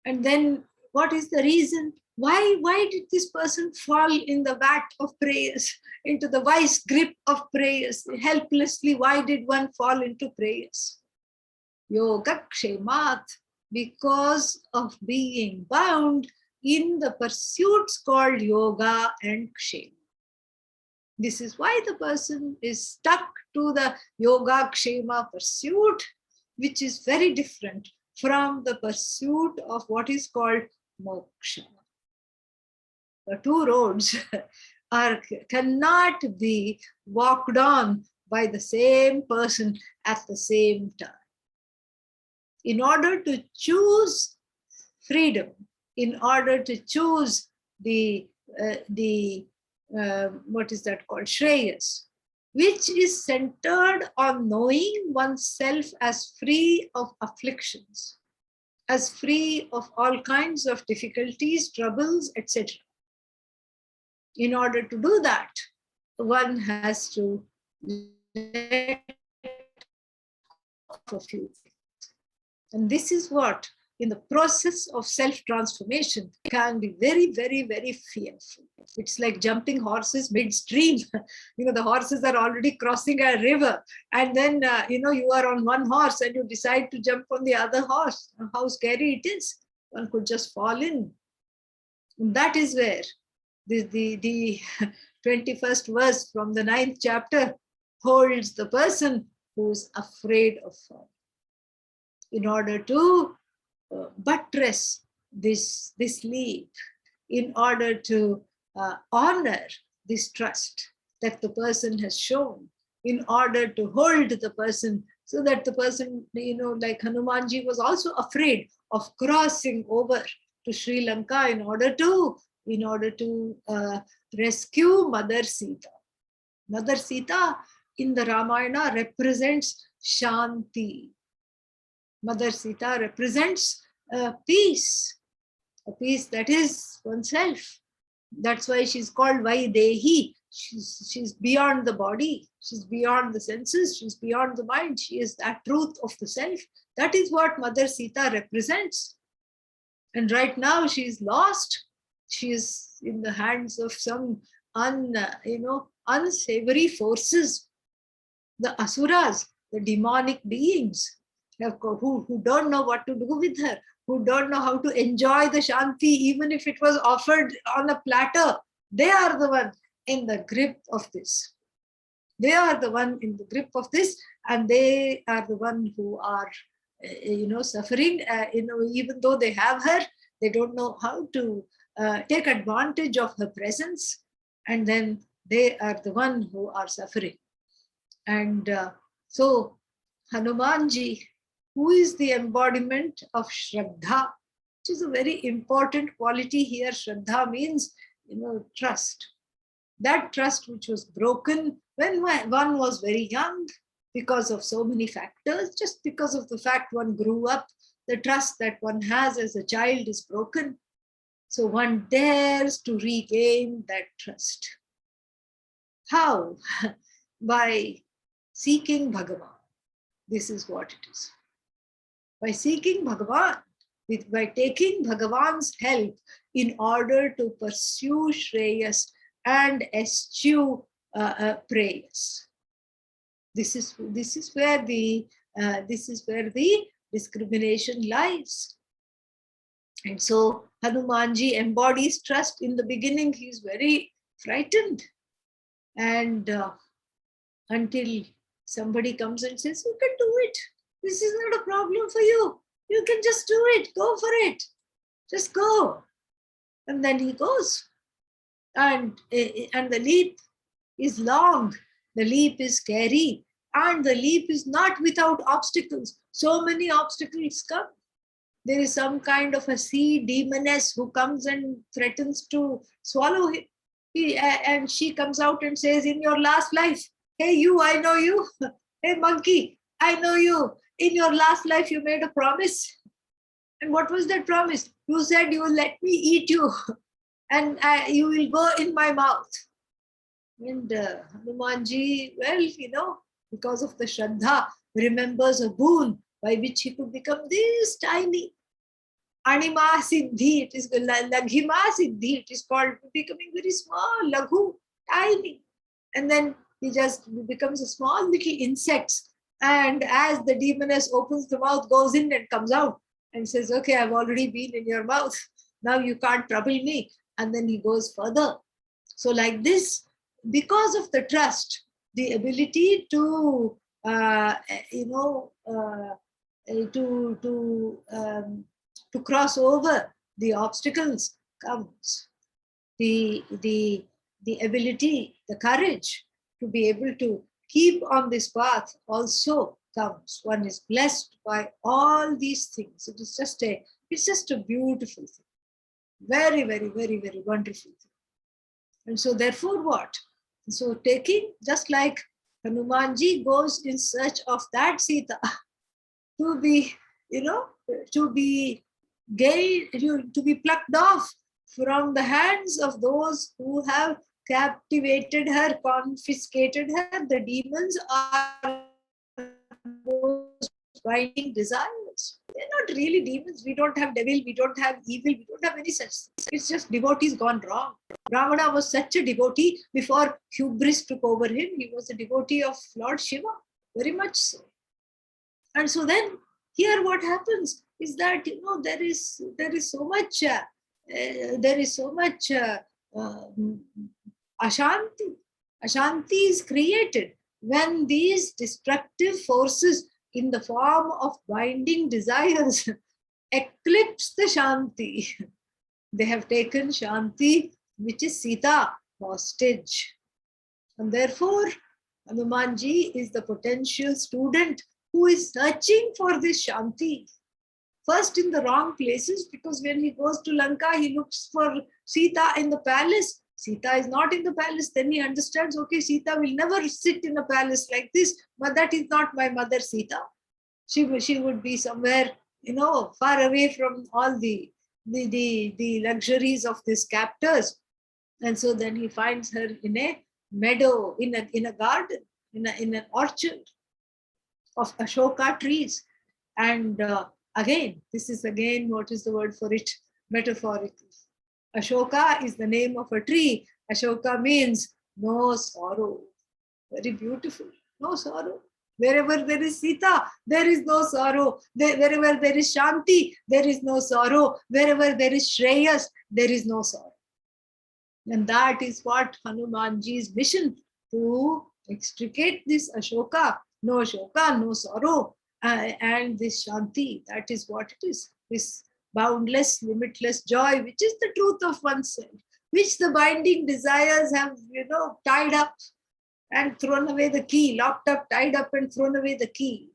And then what is the reason? Why did this person fall in the vat of praise, into the vice grip of praise? Helplessly, why did one fall into praise? Yoga kshemat, because of being bound in the pursuits called yoga and kshema. This is why the person is stuck to the yoga kshema pursuit, which is very different from the pursuit of what is called moksha. The two roads cannot be walked on by the same person at the same time. In order to choose freedom, in order to choose what is that called? Shreyas, which is centered on knowing oneself as free of afflictions, as free of all kinds of difficulties, troubles, etc. In order to do that, one has to let go of a few things. And this is what, in the process of self-transformation, can be very, very, very fearful. It's like jumping horses midstream. The horses are already crossing a river, and then, you are on one horse and you decide to jump on the other horse. How scary it is. One could just fall in. And that is where the 21st verse from the 9th chapter holds the person who is afraid of falling. In order to buttress this leap, in order to honor this trust that the person has shown, in order to hold the person, so that the person, like Hanumanji was also afraid of crossing over to Sri Lanka in order to rescue Mother Sita. Mother Sita in the Ramayana represents Shanti. Mother Sita represents peace, a peace that is oneself. That's why she's called Vaidehi. She's beyond the body. She's beyond the senses. She's beyond the mind. She is that truth of the self. That is what Mother Sita represents. And right now she is lost. She is in the hands of some unsavory forces, the asuras, the demonic beings who don't know what to do with her, who don't know how to enjoy the Shanti, even if it was offered on a platter. They are the one in the grip of this. They are the one in the grip of this, and they are the one who are, suffering. Even though they have her, they don't know how to take advantage of her presence, and then they are the one who are suffering. And so Hanumanji, who is the embodiment of Shraddha, which is a very important quality here. Shraddha means, trust. That trust which was broken when one was very young because of so many factors, just because of the fact one grew up, the trust that one has as a child is broken. So one dares to regain that trust. How? By seeking Bhagavan. This is what it is. By seeking Bhagavan, by taking Bhagavan's help in order to pursue Shreyas and eschew prayers. This is where the discrimination lies. And so Hanumanji embodies trust. In the beginning, he is very frightened, and until somebody comes and says, "You can do it. This is not a problem for you. You can just do it. Go for it. Just go." And then he goes. And the leap is long. The leap is scary. And the leap is not without obstacles. So many obstacles come. There is some kind of a sea demoness who comes and threatens to swallow him. And she comes out and says, "In your last life, hey you, I know you. Hey monkey, I know you. In your last life, you made a promise. And what was that promise? You said you will let me eat you and you will go in my mouth." And Hanumanji, well, because of the Shraddha, remembers a boon by which he could become this tiny. Anima Siddhi, it is Laghima Siddhi, it is called becoming very small, Laghu, tiny. And then he just becomes a small little insect. And as the demoness opens the mouth, goes in and comes out and says, "Okay, I've already been in your mouth. Now you can't trouble me." And then he goes further. So like this, because of the trust, the ability to, to cross over the obstacles comes. The ability, the courage to be able to keep on this path also comes. One is blessed by all these things. It's just a beautiful thing. Very, very, very, very wonderful thing. And so therefore what? So taking, just like Hanumanji goes in search of that Sita to be, to be to be plucked off from the hands of those who have captivated her, confiscated her. The demons are those binding desires. They're not really demons. We don't have devil, we don't have evil, we don't have any such things. It's just devotees gone wrong. Ravana was such a devotee before hubris took over him. He was a devotee of Lord Shiva, very much so. And so then here what happens is that there is so much ashanti. Ashanti is created when these destructive forces in the form of binding desires eclipse the Shanti. They have taken Shanti, which is Sita, hostage. And therefore, Hanumanji is the potential student who is searching for this Shanti. First in the wrong places, because when he goes to Lanka, he looks for Sita in the palace. Sita is not in the palace. Then he understands, okay, Sita will never sit in a palace like this, but that is not my mother Sita. She would be somewhere, far away from all the luxuries of these captors. And so then he finds her in a meadow, in a garden, in an orchard of Ashoka trees. And again, this is again, what is the word for it? Metaphorical. Ashoka is the name of a tree. Ashoka means no sorrow. Very beautiful. No sorrow. Wherever there is Sita, there is no sorrow. Wherever there is Shanti, there is no sorrow. Wherever there is Shreyas, there is no sorrow. And that is what Hanumanji's mission, to extricate this Ashoka no shoka, no sorrow, and this shanti, that is what it is. This boundless, limitless joy, which is the truth of oneself, which the binding desires have, tied up and thrown away the key, locked up, tied up and thrown away the key.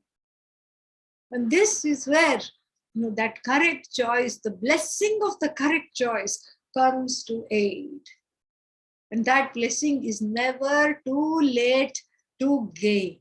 And this is where that correct choice, the blessing of the correct choice comes to aid. And that blessing is never too late to gain.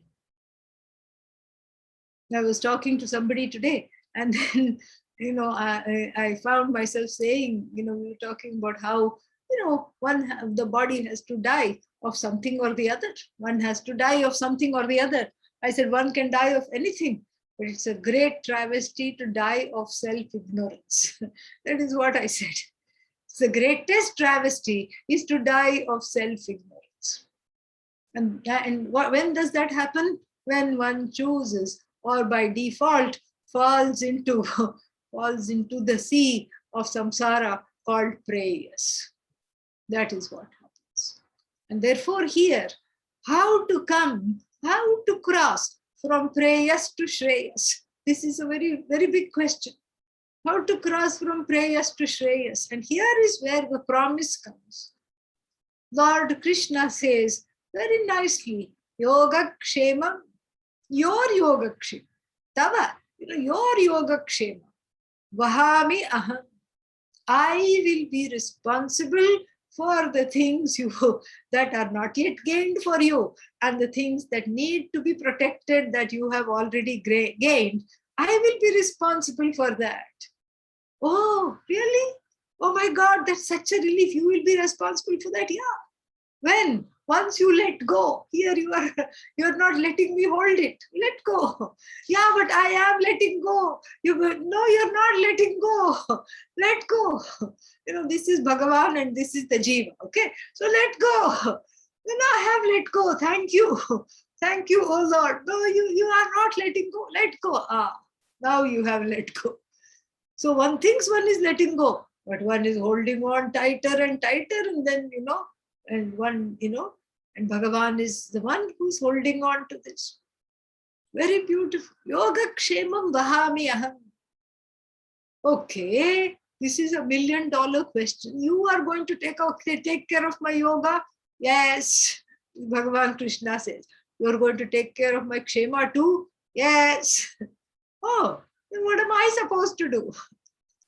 I was talking to somebody today, and then, I found myself saying, we were talking about how, the body has to die of something or the other. One has to die of something or the other. I said, one can die of anything, but it's a great travesty to die of self-ignorance. That is what I said. The greatest travesty is to die of self-ignorance. And when does that happen? When one chooses, or by default falls into the sea of samsara called prayas. That is what happens. And therefore here, how to cross from prayas to shreyas? This is a very, very big question. How to cross from prayas to shreyas? And here is where the promise comes. Lord Krishna says very nicely, Yoga Kshema, your Yoga Kshema, Tava, your Yoga Kshema, Vahami Aham. I will be responsible for the things that are not yet gained for you, and the things that need to be protected that you have already gained. I will be responsible for that. Oh, really? Oh my God, that's such a relief. You will be responsible for that. Yeah. When? Once you let go. Here you're not letting me hold it. Let go. Yeah, but I am letting go. No, you're not letting go. Let go. This is Bhagavan and this is the Jiva. Okay. So let go. I have let go. Thank you. Thank you, oh Lord. No, you are not letting go. Let go. Now you have let go. So one thinks one is letting go, but one is holding on tighter and tighter, and then, and one, and Bhagavan is the one who's holding on to this. Very beautiful. Yoga Kshemam Vahami Aham. Okay, this is $1 million question. You are going to take care of my yoga? Yes. Bhagavan Krishna says, you are going to take care of my Kshema too? Yes. Oh, then what am I supposed to do?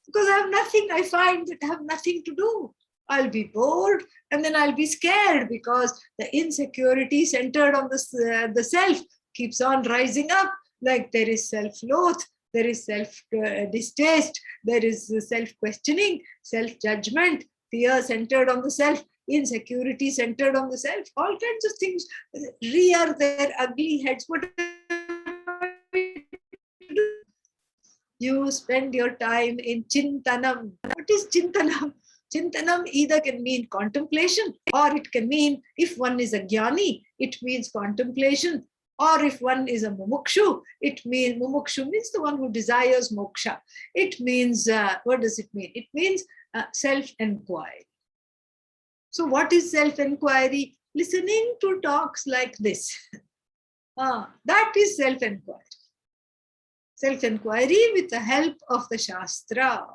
Because I have nothing. I find that I have nothing to do. I'll be bored, and then I'll be scared because the insecurity centered on the self keeps on rising up. Like there is self-loath, there is self-distaste, there is self-questioning, self-judgment, fear centered on the self, insecurity centered on the self. All kinds of things rear their ugly heads. What you spend your time in chintanam. What is chintanam? Chintanam either can mean contemplation, or it can mean, if one is a jnani, it means contemplation. Or if one is a mumukshu, mumukshu means the one who desires moksha. It means, what does it mean? It means self-enquiry. So what is self-enquiry? Listening to talks like this. That is self-enquiry. Self-enquiry with the help of the Shastra.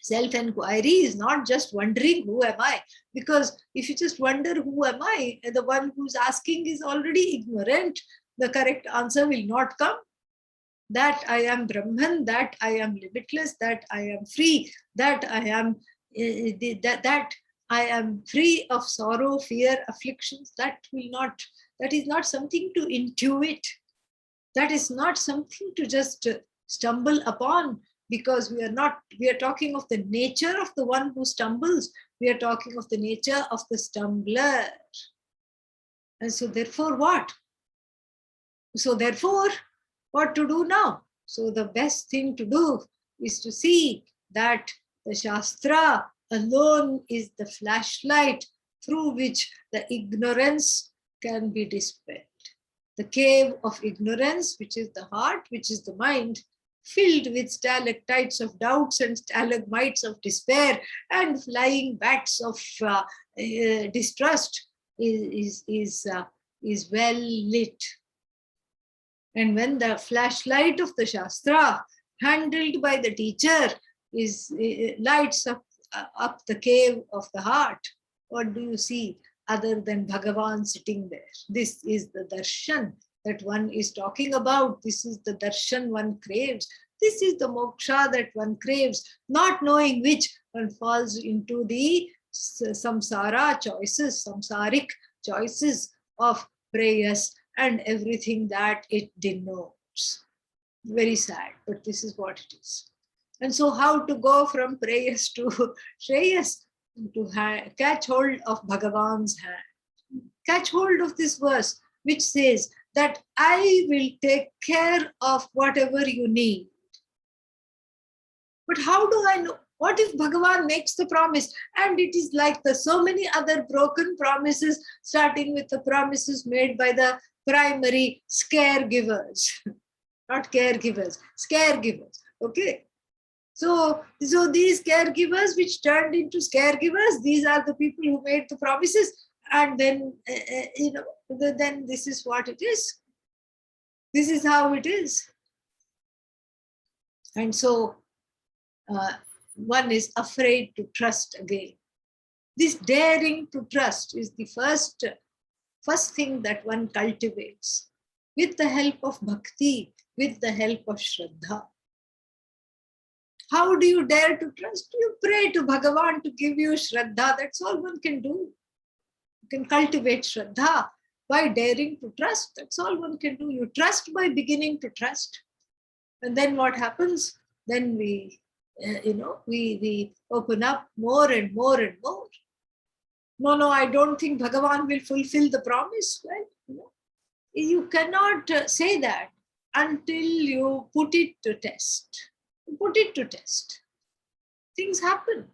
Self-enquiry is not just wondering, who am I? Because if you just wonder, who am I? The one who's asking is already ignorant. The correct answer will not come. That I am Brahman, that I am limitless, that I am free, that I am free of sorrow, fear, afflictions. That is not something to intuit. That is not something to just stumble upon, because we are talking of the nature of the one who stumbles. We are talking of the nature of the stumbler. And so therefore what? So therefore, what to do now? So the best thing to do is to see that the Shastra alone is the flashlight through which the ignorance can be dispelled. The cave of ignorance, which is the heart, which is the mind, filled with stalactites of doubts and stalagmites of despair and flying bats of distrust, is well lit And when the flashlight of the Shastra, handled by the teacher, lights up the cave of the heart, what do you see other than Bhagavan sitting there? This is the darshan that one is talking about. This is the darshan one craves. This is the moksha that one craves, not knowing which one falls into the samsara choices, samsaric choices of prayers and everything that it denotes. Very sad, but this is what it is. And so how to go from prayers to shreyas, to catch hold of Bhagavan's hand. Catch hold of this verse which says that I will take care of whatever you need. But how do I know? What if Bhagavan makes the promise and it is like the so many other broken promises, starting with the promises made by the primary scare givers, not caregivers, scare givers. Okay. So these caregivers which turned into scaregivers, these are the people who made the promises, and then then this is what it is. This is how it is. And so one is afraid to trust again. This daring to trust is the first thing that one cultivates with the help of bhakti, with the help of shraddha. How do you dare to trust? You pray to Bhagavan to give you shraddha. That's all one can do. You can cultivate shraddha by daring to trust. That's all one can do. You trust by beginning to trust. And then what happens? Then we open up more and more and more. No, I don't think Bhagavan will fulfill the promise. Well, you cannot say that until you put it to test. Put it to test. Things happen.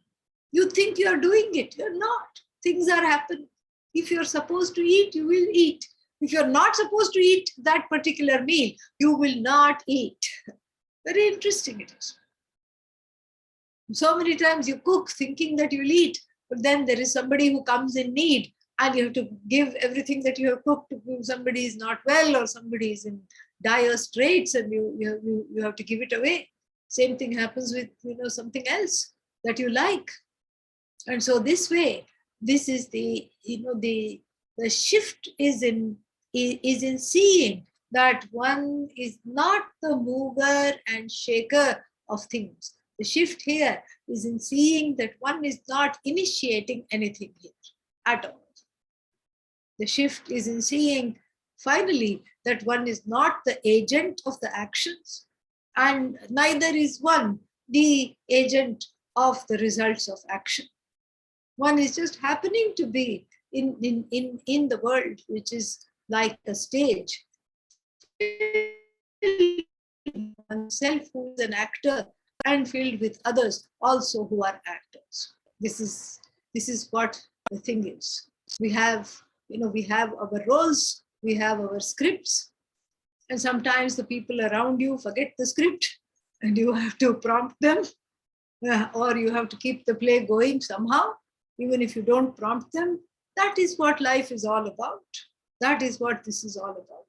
You think you are doing it. You're not. Things are happening. If you're supposed to eat, you will eat. If you're not supposed to eat that particular meal, you will not eat. Very interesting it is. So many times you cook thinking that you'll eat, but then there is somebody who comes in need and you have to give everything that you have cooked to somebody is not well or somebody is in dire straits and you have to give it away. Same thing happens with something else that you like. And so this way, this is the shift is in seeing that one is not the mover and shaker of things. The shift here is in seeing that one is not initiating anything here at all. The shift is in seeing finally that one is not the agent of the actions, and neither is one the agent of the results of action. One is just happening to be in the world, which is like a stage. Oneself who is an actor and filled with others also who are actors. This is what the thing is. We have our roles, we have our scripts, and sometimes the people around you forget the script and you have to prompt them, or you have to keep the play going somehow, even if you don't prompt them. That is what life is all about. That is what this is all about.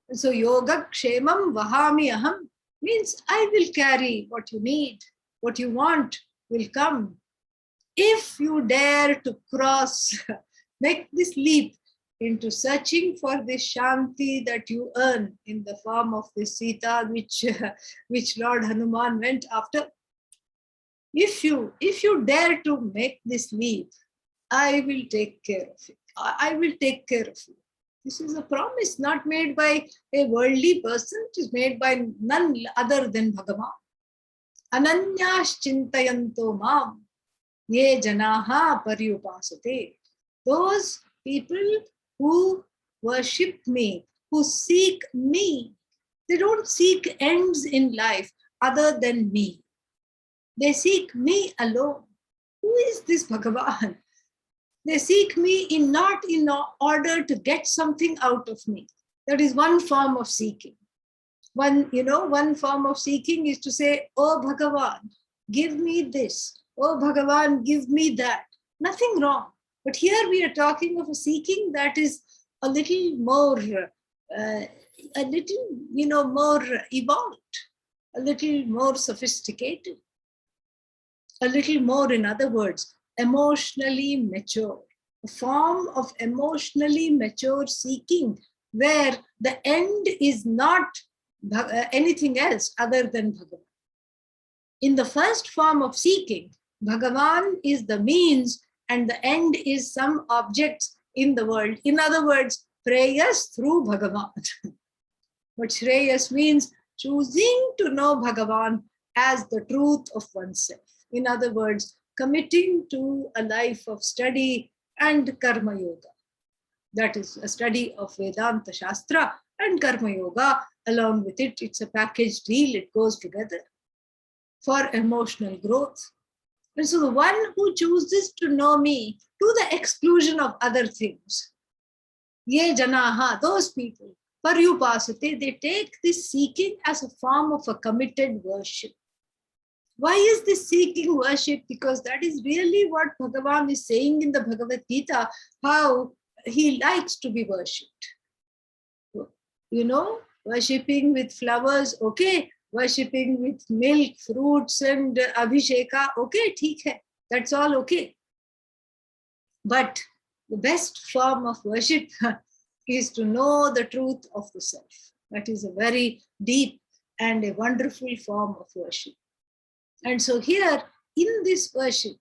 And so yoga kshemam vahami aham means I will carry what you need, what you want will come. If you dare to cross, make this leap into searching for this shanti that you earn in the form of this Sita, which Lord Hanuman went after. If you dare to make this leap, I will take care of it. I will take care of you. This is a promise not made by a worldly person. It is made by none other than Bhagavan. Ananyas chintayanto mam ye janaha paryupasate. Those people who worship me, who seek me, they don't seek ends in life other than me. They seek me alone. Who is this Bhagavan? They seek me not in order to get something out of me. That is one form of seeking. One form of seeking is to say, oh Bhagavan, give me this. Oh Bhagavan, give me that. Nothing wrong. But here we are talking of a seeking that is a little more, a little, more evolved, a little more sophisticated, a little more, in other words, emotionally mature, a form of emotionally mature seeking where the end is not anything else other than Bhagavan. In the first form of seeking, Bhagavan is the means and the end is some objects in the world. In other words, prayers through Bhagavan. But Shreyas means choosing to know Bhagavan as the truth of oneself. In other words, committing to a life of study and Karma Yoga. That is a study of Vedanta Shastra and Karma Yoga. Along with it, it's a package deal, it goes together for emotional growth. And so the one who chooses to know me to the exclusion of other things, ye janaha, those people, paryupasate, they take this seeking as a form of a committed worship. Why is this seeking worship? Because that is really what Bhagavan is saying in the Bhagavad Gita, how he likes to be worshipped. Worshipping with flowers, okay. Worshipping with milk, fruits, and abhisheka, okay, theek hai. That's all okay. But the best form of worship is to know the truth of the self. That is a very deep and a wonderful form of worship. And so here in this worship,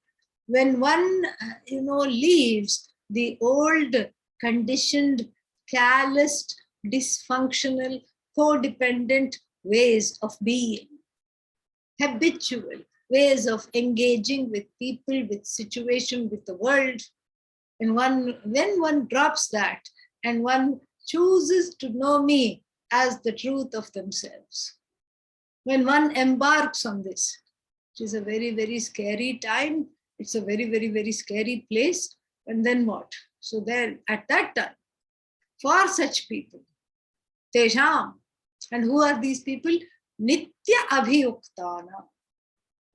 when one, leaves the old, conditioned, calloused, dysfunctional, codependent ways of being, habitual ways of engaging with people, with situation, with the world, and when one drops that and one chooses to know me as the truth of themselves, when one embarks on this, which is a very, very scary time, it's a very, very, very scary place, and then what? So there, at that time, for such people, Tesham, and who are these people? Nitya Abhiyuktanam.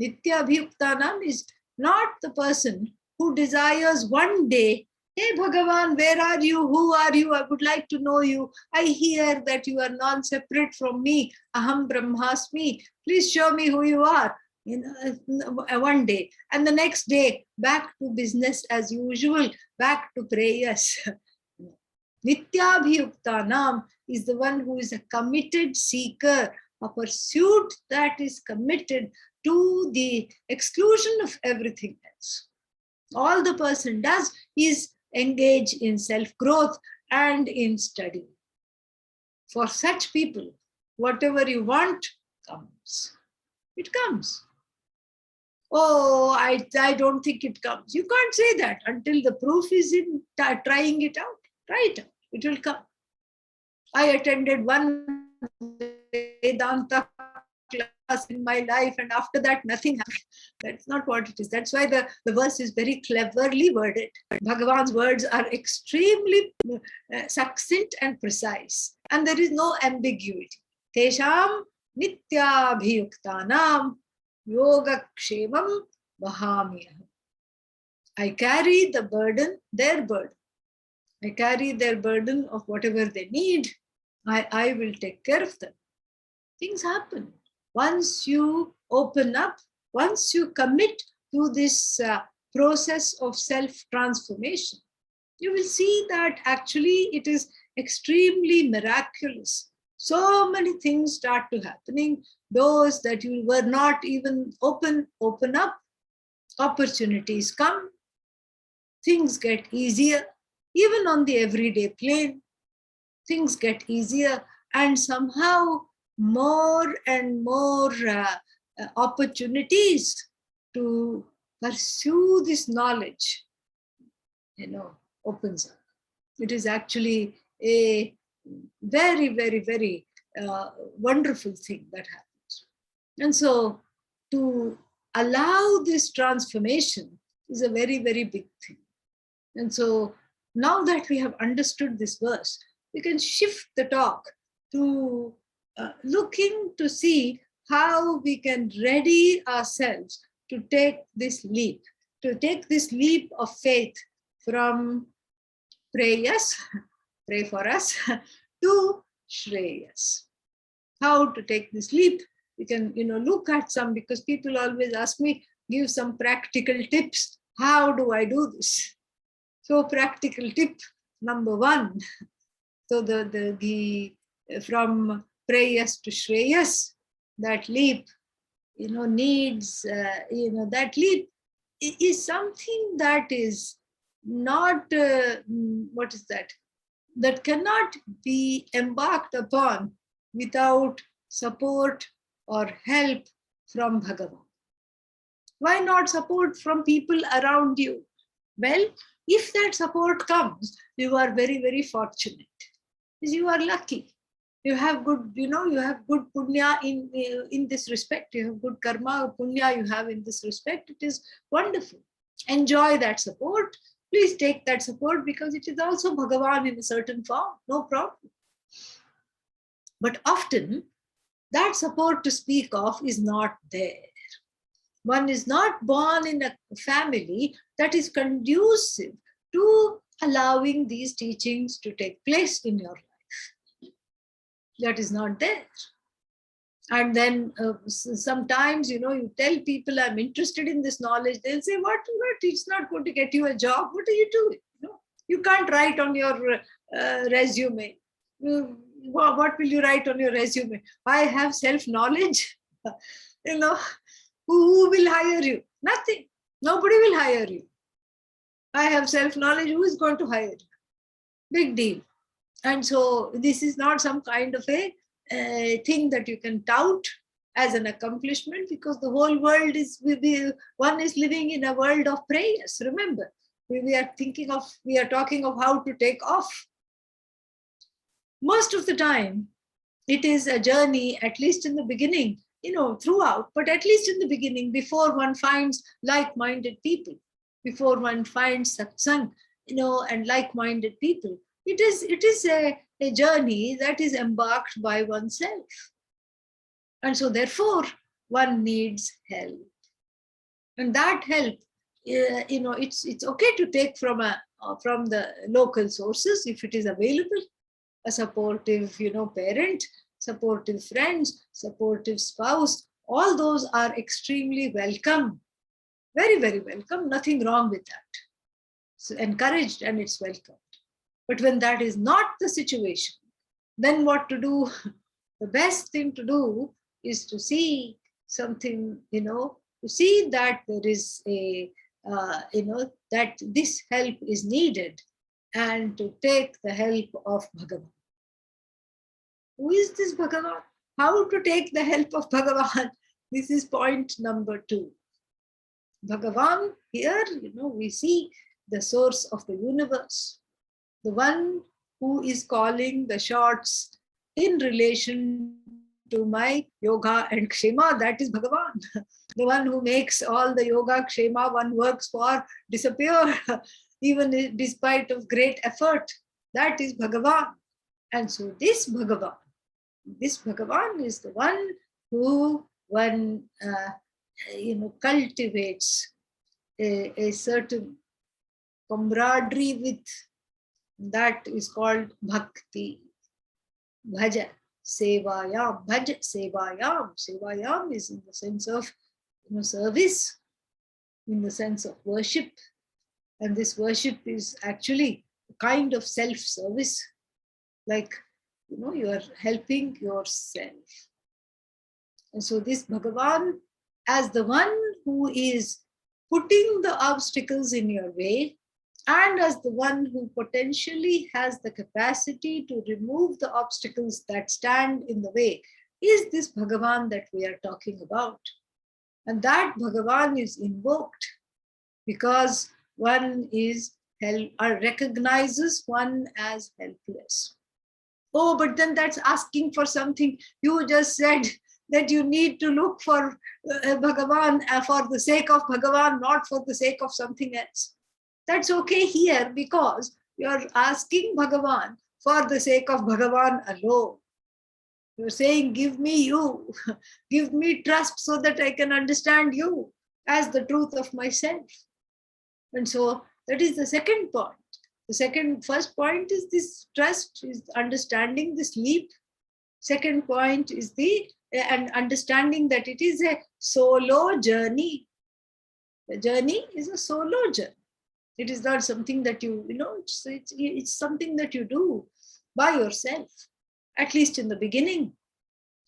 Nitya Abhiyuktanam is not the person who desires one day, hey Bhagavan, where are you? Who are you? I would like to know you. I hear that you are non-separate from me. Aham Brahmasmi. Please show me who you are. One day. And the next day, back to business as usual, back to prayers. Nityabhiyuktanam is the one who is a committed seeker, a pursuit that is committed to the exclusion of everything else. All the person does is engage in self-growth and in study. For such people, whatever you want comes. It comes. Oh, I don't think it comes. You can't say that until the proof is in trying it out. Try it out. It will come. I attended one Vedanta class in my life, and after that, nothing happened. That's not what it is. That's why the verse is very cleverly worded. Bhagavan's words are extremely succinct and precise, and there is no ambiguity. Tesham nityabhiyuktanam yogakshevam vahamyaham. I carry the burden, their burden. I carry their burden of whatever they need. I will take care of them. Things happen. Once you open up, once you commit to this process of self-transformation, you will see that actually it is extremely miraculous. So many things start to happening. Doors that you were not even open up. Opportunities come. Things get easier. Even on the everyday plane, things get easier, and somehow more and more opportunities to pursue this knowledge, opens up. It is actually a very, very, very wonderful thing that happens. And so to allow this transformation is a very, very big thing. And so now that we have understood this verse, we can shift the talk to looking to see how we can ready ourselves to take this leap of faith from pray for us, to Shreyas. How to take this leap? You can, look at some, because people always ask me, give some practical tips. How do I do this? So practical tip number one. So the from prayas to shreyas, that leap, needs, that leap is something that is not, what is that? That cannot be embarked upon without support or help from Bhagavan. Why not support from people around you? Well, if that support comes, you are very, very fortunate. You are lucky. You have good, you have good punya in this respect. You have good karma, punya you have in this respect. It is wonderful. Enjoy that support. Please take that support, because it is also Bhagavan in a certain form. No problem. But often, that support to speak of is not there. One is not born in a family that is conducive to allowing these teachings to take place in your life. That is not there. And then sometimes, you tell people, I'm interested in this knowledge. They'll say, what? It's not going to get you a job. What are you doing? You can't write on your resume. What will you write on your resume? I have self-knowledge. Who will hire you? Nothing. Nobody will hire you. I have self-knowledge. Who is going to hire you? Big deal. And so this is not some kind of a thing that you can tout as an accomplishment, because the whole world is, one is living in a world of prayers. Remember, we are talking of how to take off. Most of the time, it is a journey, at least in the beginning, throughout, but at least in the beginning, before one finds like-minded people, before one finds satsang, and like-minded people, it is a journey that is embarked by oneself. And so therefore, one needs help. And that help, it's okay to take from the local sources if it is available. A supportive, parent, supportive friends, supportive spouse, all those are extremely welcome. Very, very welcome. Nothing wrong with that. It's encouraged and it's welcomed. But when that is not the situation, then what to do? The best thing to do is to see something, to see that there is that this help is needed, and to take the help of Bhagavan. Who is this Bhagavan? How to take the help of Bhagavan? This is point number 2. Bhagavan, here, we see the source of the universe, the one who is calling the shots in relation to my yoga and kshema. That is Bhagavan. The one who makes all the yoga, kshema one works for disappear, even despite of great effort. That is Bhagavan. And so this Bhagavan is the one who one cultivates a certain camaraderie with. That is called bhakti. Bhaja, sevayam, bhaj, sevayam. Sevayam is in the sense of service, in the sense of worship. And this worship is actually a kind of self-service, like you are helping yourself. And so this Bhagavan, as the one who is putting the obstacles in your way, and as the one who potentially has the capacity to remove the obstacles that stand in the way, is this Bhagavan that we are talking about. And that Bhagavan is invoked because one is recognizes one as helpless. Oh, but then that's asking for something. You just said that you need to look for Bhagavan for the sake of Bhagavan, not for the sake of something else. That's okay here, because you're asking Bhagavan for the sake of Bhagavan alone. You're saying, give me you, give me trust so that I can understand you as the truth of myself. And so that is the second point. The first point is this trust, is understanding this leap. Second point is and understanding that it is a solo journey. The journey is a solo journey. It is not something that it's something that you do by yourself, at least in the beginning.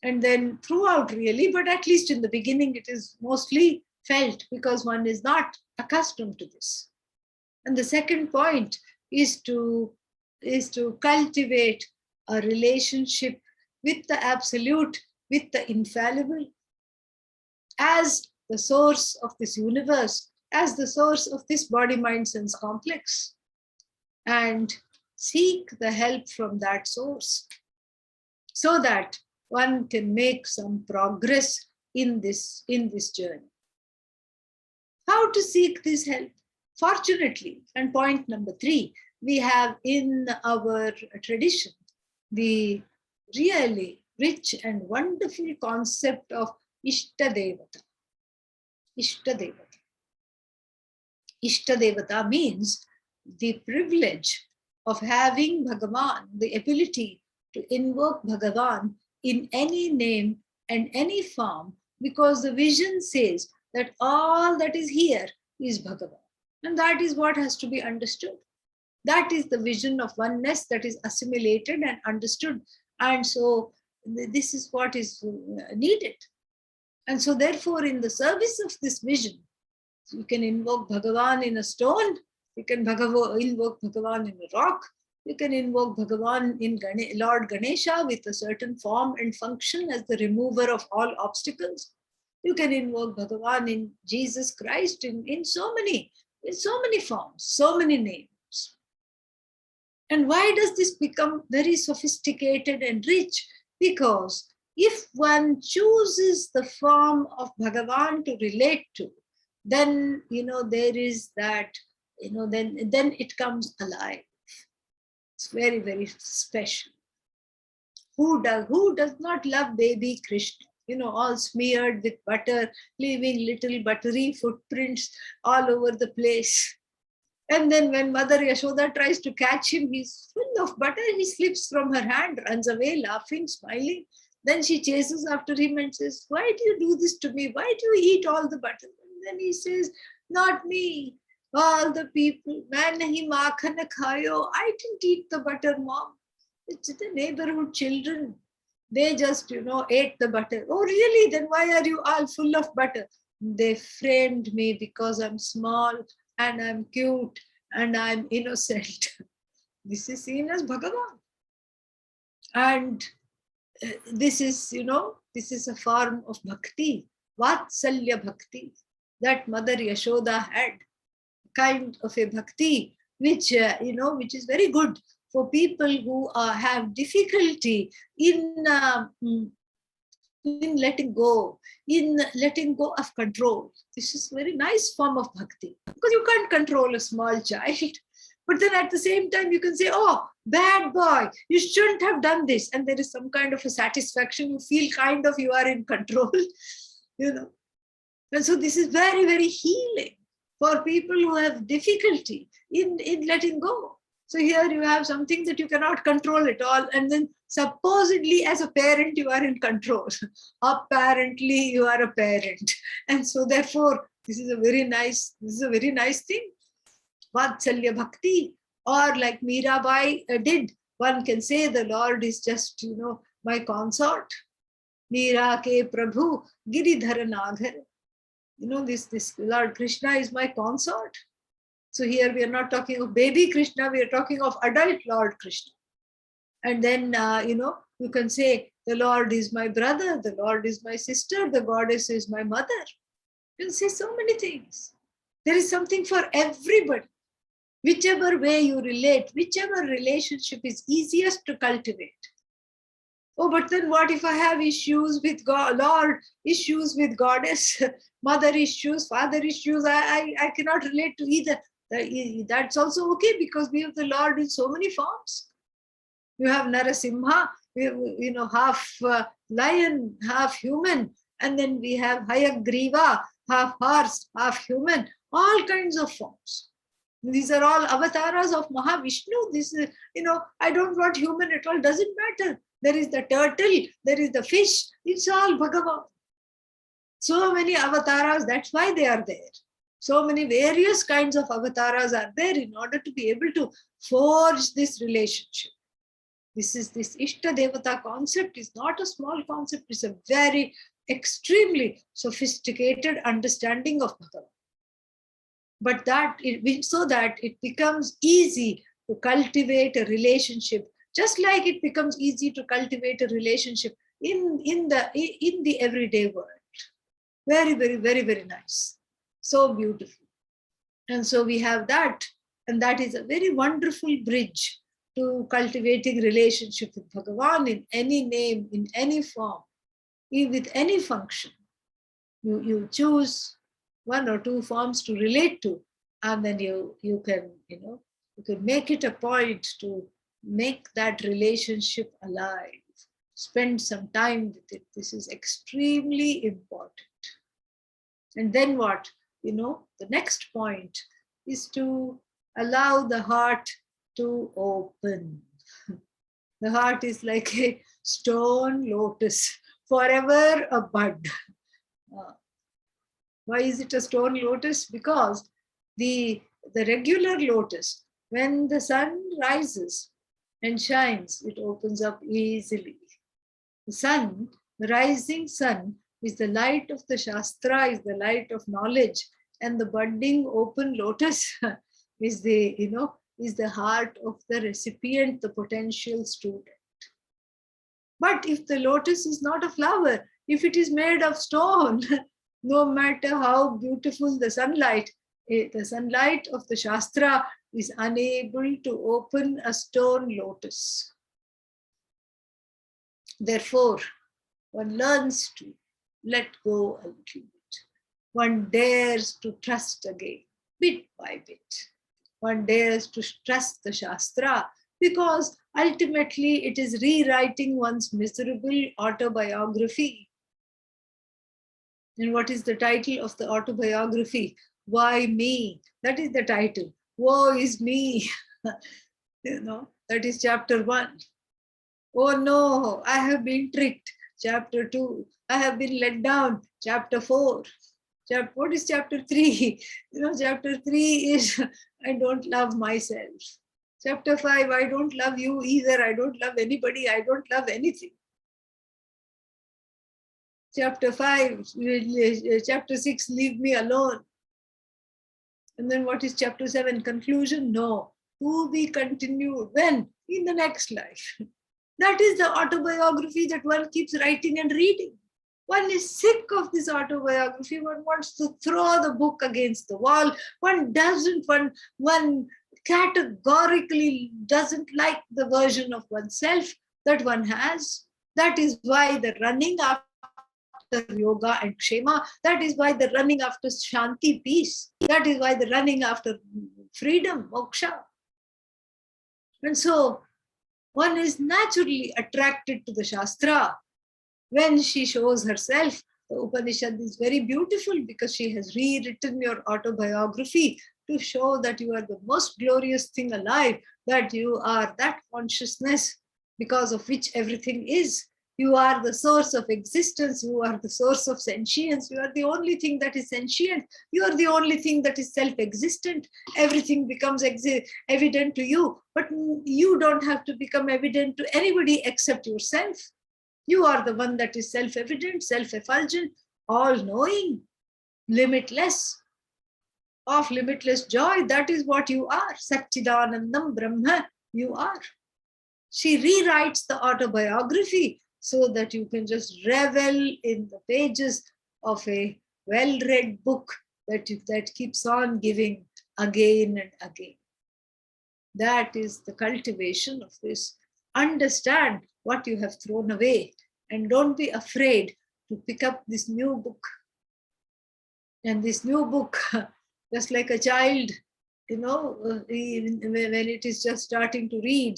And then throughout really, but at least in the beginning, it is mostly felt because one is not accustomed to this. And the second point is to cultivate a relationship with the absolute, with the infallible, as the source of this universe, as the source of this body, mind, sense complex, and seek the help from that source so that one can make some progress in this journey. How to seek this help? Fortunately, and point number 3, we have in our tradition the really rich and wonderful concept of Ishtadevata. Ishtadevata. Ishtadevata means the privilege of having Bhagavan, the ability to invoke Bhagavan in any name and any form, because the vision says that all that is here is Bhagavan. And that is what has to be understood. That is the vision of oneness that is assimilated and understood. And so this is what is needed. And so therefore, in the service of this vision, you can invoke Bhagavan in a stone, you can invoke Bhagavan in a rock, you can invoke Bhagavan in Lord Ganesha with a certain form and function as the remover of all obstacles. You can invoke Bhagavan in Jesus Christ in so many forms, so many names. And why does this become very sophisticated and rich? Because if one chooses the form of Bhagavan to relate to, then there is that, then it comes alive. It's very, very special. Who does not love baby Krishna? All smeared with butter, leaving little buttery footprints all over the place. And then when Mother Yashoda tries to catch him, he's full of butter. He slips from her hand, runs away, laughing, smiling. Then she chases after him and says, "Why do you do this to me? Why do you eat all the butter?" And then he says, "Not me. All the people. Main nahi makhan khayo. I didn't eat the butter, Mom. It's the neighborhood children. They just, ate the butter." "Oh, really? Then why are you all full of butter?" "They framed me because I'm small and I'm cute and I'm innocent." This is seen as Bhagavan. And this is a form of bhakti, Vatsalya bhakti, that Mother Yashoda had, kind of a bhakti, which is very good for people who have difficulty in letting go of control. This is a very nice form of bhakti, because you can't control a small child. But then at the same time, you can say, "Oh, bad boy, you shouldn't have done this." And there is some kind of a satisfaction. You feel kind of you are in control, And so this is very, very healing for people who have difficulty in letting go. So here you have something that you cannot control at all. And then supposedly as a parent, you are in control. Apparently you are a parent. And so therefore, this is a very nice thing. Vatsalya bhakti, or like Mirabai did, one can say the Lord is just, my consort. Meera ke Prabhu Giridhara Naghar. This Lord Krishna is my consort. So here we are not talking of baby Krishna, we are talking of adult Lord Krishna. And then, you can say, the Lord is my brother, the Lord is my sister, the goddess is my mother. You can say so many things. There is something for everybody. Whichever way you relate, whichever relationship is easiest to cultivate. Oh, but then what if I have issues with God, Lord, issues with goddess, mother issues, father issues? I cannot relate to either. That's also okay, because we have the Lord in so many forms. You have Narasimha, half lion, half human. And then we have Hayagriva, half horse, half human, all kinds of forms. These are all avatars of Mahavishnu. This is, I don't want human at all. Doesn't matter. There is the turtle, there is the fish. It's all Bhagavan. So many avatars, that's why they are there. So many various kinds of avatars are there in order to be able to forge this relationship. This Ishta Devata concept is not a small concept, it's a very extremely sophisticated understanding of Bhagavan. But so that it becomes easy to cultivate a relationship, just like it becomes easy to cultivate a relationship in the everyday world. Very, very, very, very nice. So beautiful. And so we have that, and that is a very wonderful bridge to cultivating relationship with Bhagavan in any name, in any form, with any function. You choose one or two forms to relate to, and then you can make it a point to make that relationship alive. Spend some time with it. This is extremely important. And then what? The next point is to allow the heart to open. The heart is like a stone lotus, forever a bud. Why is it a stone lotus? Because the regular lotus, when the sun rises and shines, it opens up easily. The rising sun, is the light of the Shastra, is the light of knowledge, and the budding open lotus is the heart of the recipient, the potential student. But if the lotus is not a flower, if it is made of stone, no matter how beautiful the sunlight of the Shastra is unable to open a stone lotus. Therefore, one learns to let go a little bit. One dares to trust again, bit by bit. One dares to trust the Shastra, because ultimately it is rewriting one's miserable autobiography. And what is the title of the autobiography? Why me? That is the title. Woe is me. That is chapter 1. Oh no, I have been tricked. Chapter 2. I have been let down. Chapter 4. What is chapter 3? Chapter 3 is I don't love myself. Chapter 5, I don't love you either. I don't love anybody. I don't love anything. Chapter 5, chapter 6, leave me alone. And then what is chapter 7? Conclusion? No. To be continued. When? In the next life. That is the autobiography that one keeps writing and reading. One is sick of this autobiography. One wants to throw the book against the wall. One categorically doesn't like the version of oneself that one has. That is why the running after yoga and kshema, that is why the running after shanti, peace, that is why the running after freedom, moksha. And so one is naturally attracted to the Shastra. When she shows herself, the Upanishad is very beautiful because she has rewritten your autobiography to show that you are the most glorious thing alive, that you are that consciousness because of which everything is. You are the source of existence. You are the source of sentience. You are the only thing that is sentient. You are the only thing that is self-existent. Everything becomes evident to you, but you don't have to become evident to anybody except yourself. You are the one that is self-evident, self-effulgent, all-knowing, limitless, of limitless joy. That is what you are. Satchidanandam Brahma, you are. She rewrites the autobiography so that you can just revel in the pages of a well-read book that keeps on giving again and again. That is the cultivation of this. Understand what you have thrown away and don't be afraid to pick up this new book. And this new book, just like a child, when it is just starting to read,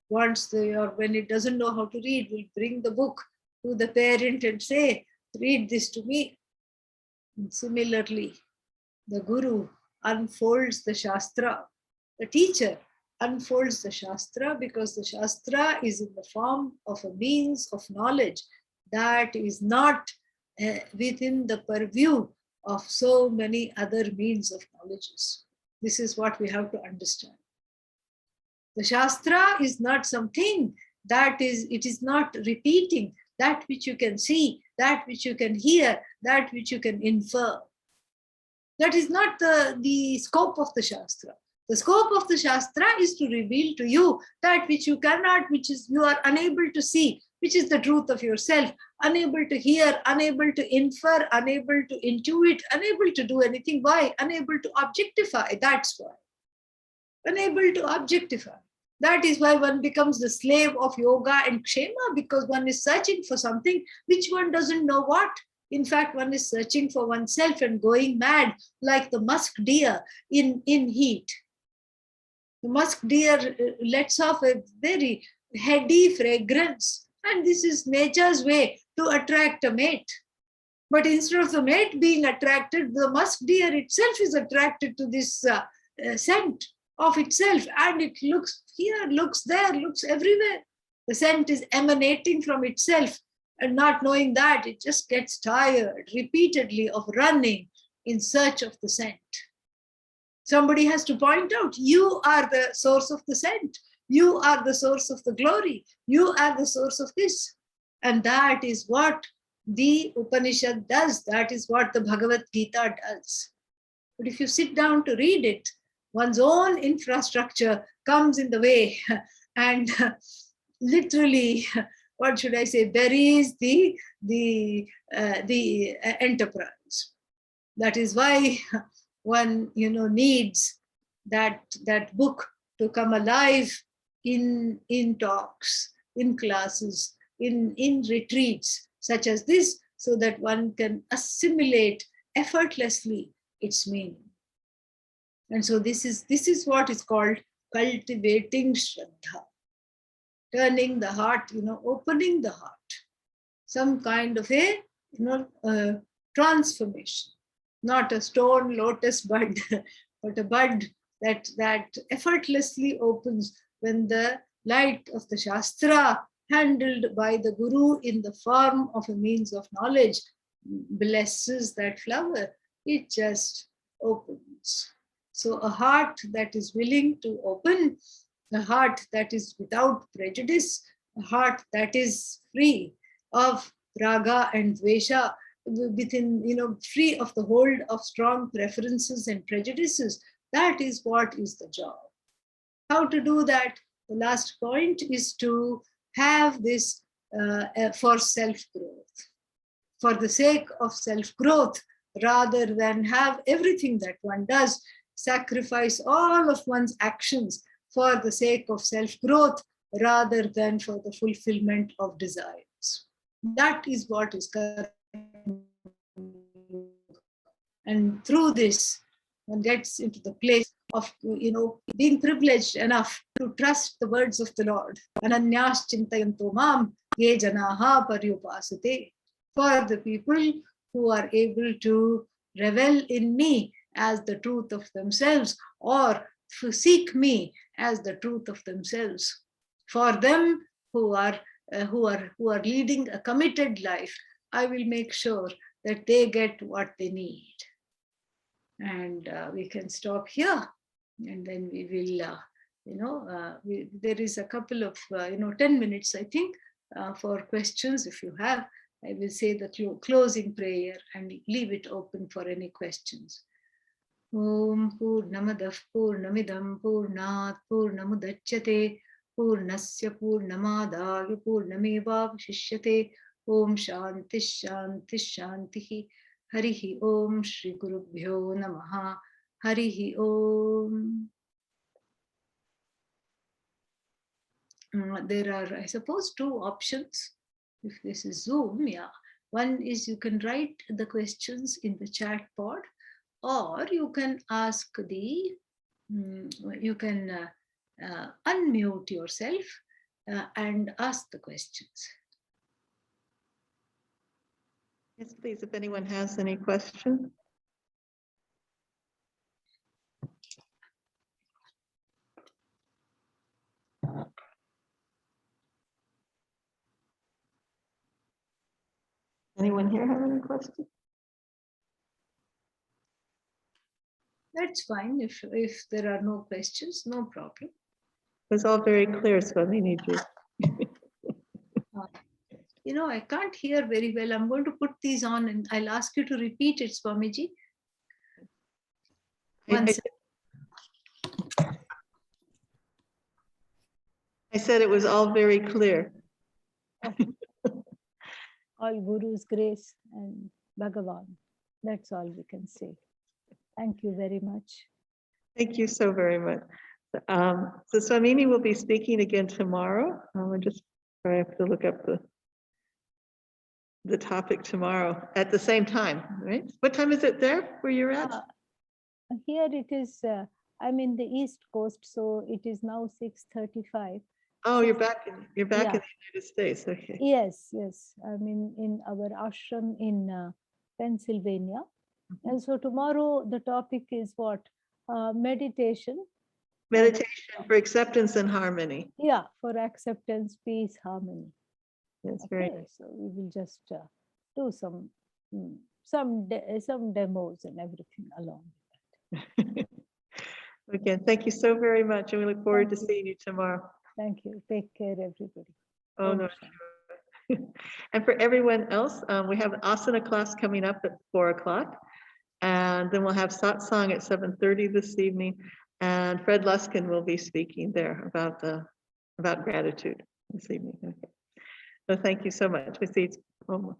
or when it doesn't know how to read, will bring the book to the parent and say, read this to me. And similarly, the guru unfolds the Shastra. The teacher unfolds the Shastra because the Shastra is in the form of a means of knowledge that is not within the purview of so many other means of knowledges. This is what we have to understand. The Shastra is not something it is not repeating that which you can see, that which you can hear, that which you can infer. That is not the scope of the Shastra. The scope of the Shastra is to reveal to you that which you cannot, you are unable to see, which is the truth of yourself, unable to hear, unable to infer, unable to intuit, unable to do anything. Why? Unable to objectify. That's why. Unable to objectify. That is why one becomes the slave of yoga and kshema, because one is searching for something which one doesn't know what. In fact, one is searching for oneself and going mad like the musk deer in heat. The musk deer lets off a very heady fragrance, and this is nature's way to attract a mate. But instead of the mate being attracted, the musk deer itself is attracted to this scent of itself, and it looks here, looks there, looks everywhere. The scent is emanating from itself, and not knowing that, it just gets tired repeatedly of running in search of the scent. Somebody has to point out, you are the source of the scent. You are the source of the glory. You are the source of this. And that is what the Upanishad does. That is what the Bhagavad Gita does. But if you sit down to read it, one's own infrastructure comes in the way and literally, what should I say, buries the enterprise. That is why one needs that book to come alive in talks, in classes, in retreats such as this, so that one can assimilate effortlessly its meaning. And so this is what is called cultivating Shraddha, turning the heart, opening the heart, some kind of a transformation. Not a stone lotus bud, but a bud that effortlessly opens when the light of the Shastra, handled by the Guru in the form of a means of knowledge, blesses that flower. It just opens. So a heart that is willing to open, a heart that is without prejudice, a heart that is free of raga and dvesha, within, free of the hold of strong preferences and prejudices. That is what is the job. How to do that? The last point is to have this for self-growth. For the sake of self-growth, rather than have everything that one does, sacrifice all of one's actions for the sake of self-growth, rather than for the fulfillment of desires. That is what is correct. And through this, one gets into the place of, being privileged enough to trust the words of the Lord. Ananyas chintayanto mam ye janaha paryupasate. For the people who are able to revel in me as the truth of themselves, or to seek me as the truth of themselves. For them who are leading a committed life, I will make sure that they get what they need. And we can stop here, and then we will, there is a couple of, 10 minutes, I think, for questions. If you have, I will say the closing prayer and leave it open for any questions. Om Purnamadav Purnamidam Purnat Purnamudachyate Purnasya Purnamadaya Purnamevavashishyate. Om Shanti Shanti Shanti. Harihi Om Shri Gurubhyo Namaha. Harihi Om. There are, I suppose, two options. If this is Zoom, yeah. One is you can write the questions in the chat pod, or you can ask you can unmute yourself and ask the questions. Yes, please, if anyone has any questions. anyone here have any questions? That's fine. If there are no questions, no problem. It was all very clear, Swamini ji. I can't hear very well. I'm going to put these on and I'll ask you to repeat it, Swamiji. I said it was all very clear. All Guru's grace and Bhagavad. That's all we can say. Thank you very much. Thank you so very much. So Swamini will be speaking again tomorrow. I have to look up the topic tomorrow at the same time, right? What time is it there where you're at? Here it is, I'm in the East Coast, so it is now 6:35. Oh, you're back in the Yeah. United States. Okay. Yes. I'm in our ashram in Pennsylvania. And so tomorrow the topic is what? Meditation. Meditation for acceptance and harmony. Yeah, for acceptance, peace, harmony. That's very Okay, so we will just do some demos and everything along with that. Again, thank you so very much, and we look forward Thank to you. seeing you tomorrow. Thank you. Take care, everybody. Oh, Om no. Shanti. And for everyone else, we have an asana class coming up at 4 o'clock. And then we'll have satsang at 7:30 this evening. And Fred Luskin will be speaking there about gratitude this evening. Okay. So thank you so much. We see Om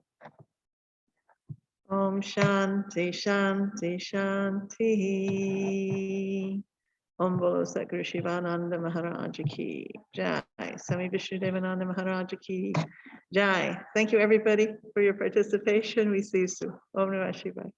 Shanti Shanti Shanti. Om Bolo Satguru Shivananda Maharaj Ki Jai. Swami Vishnudevananda Maharaj Ki Jai. Thank you everybody for your participation. We see you soon. Om Namah Shivaya.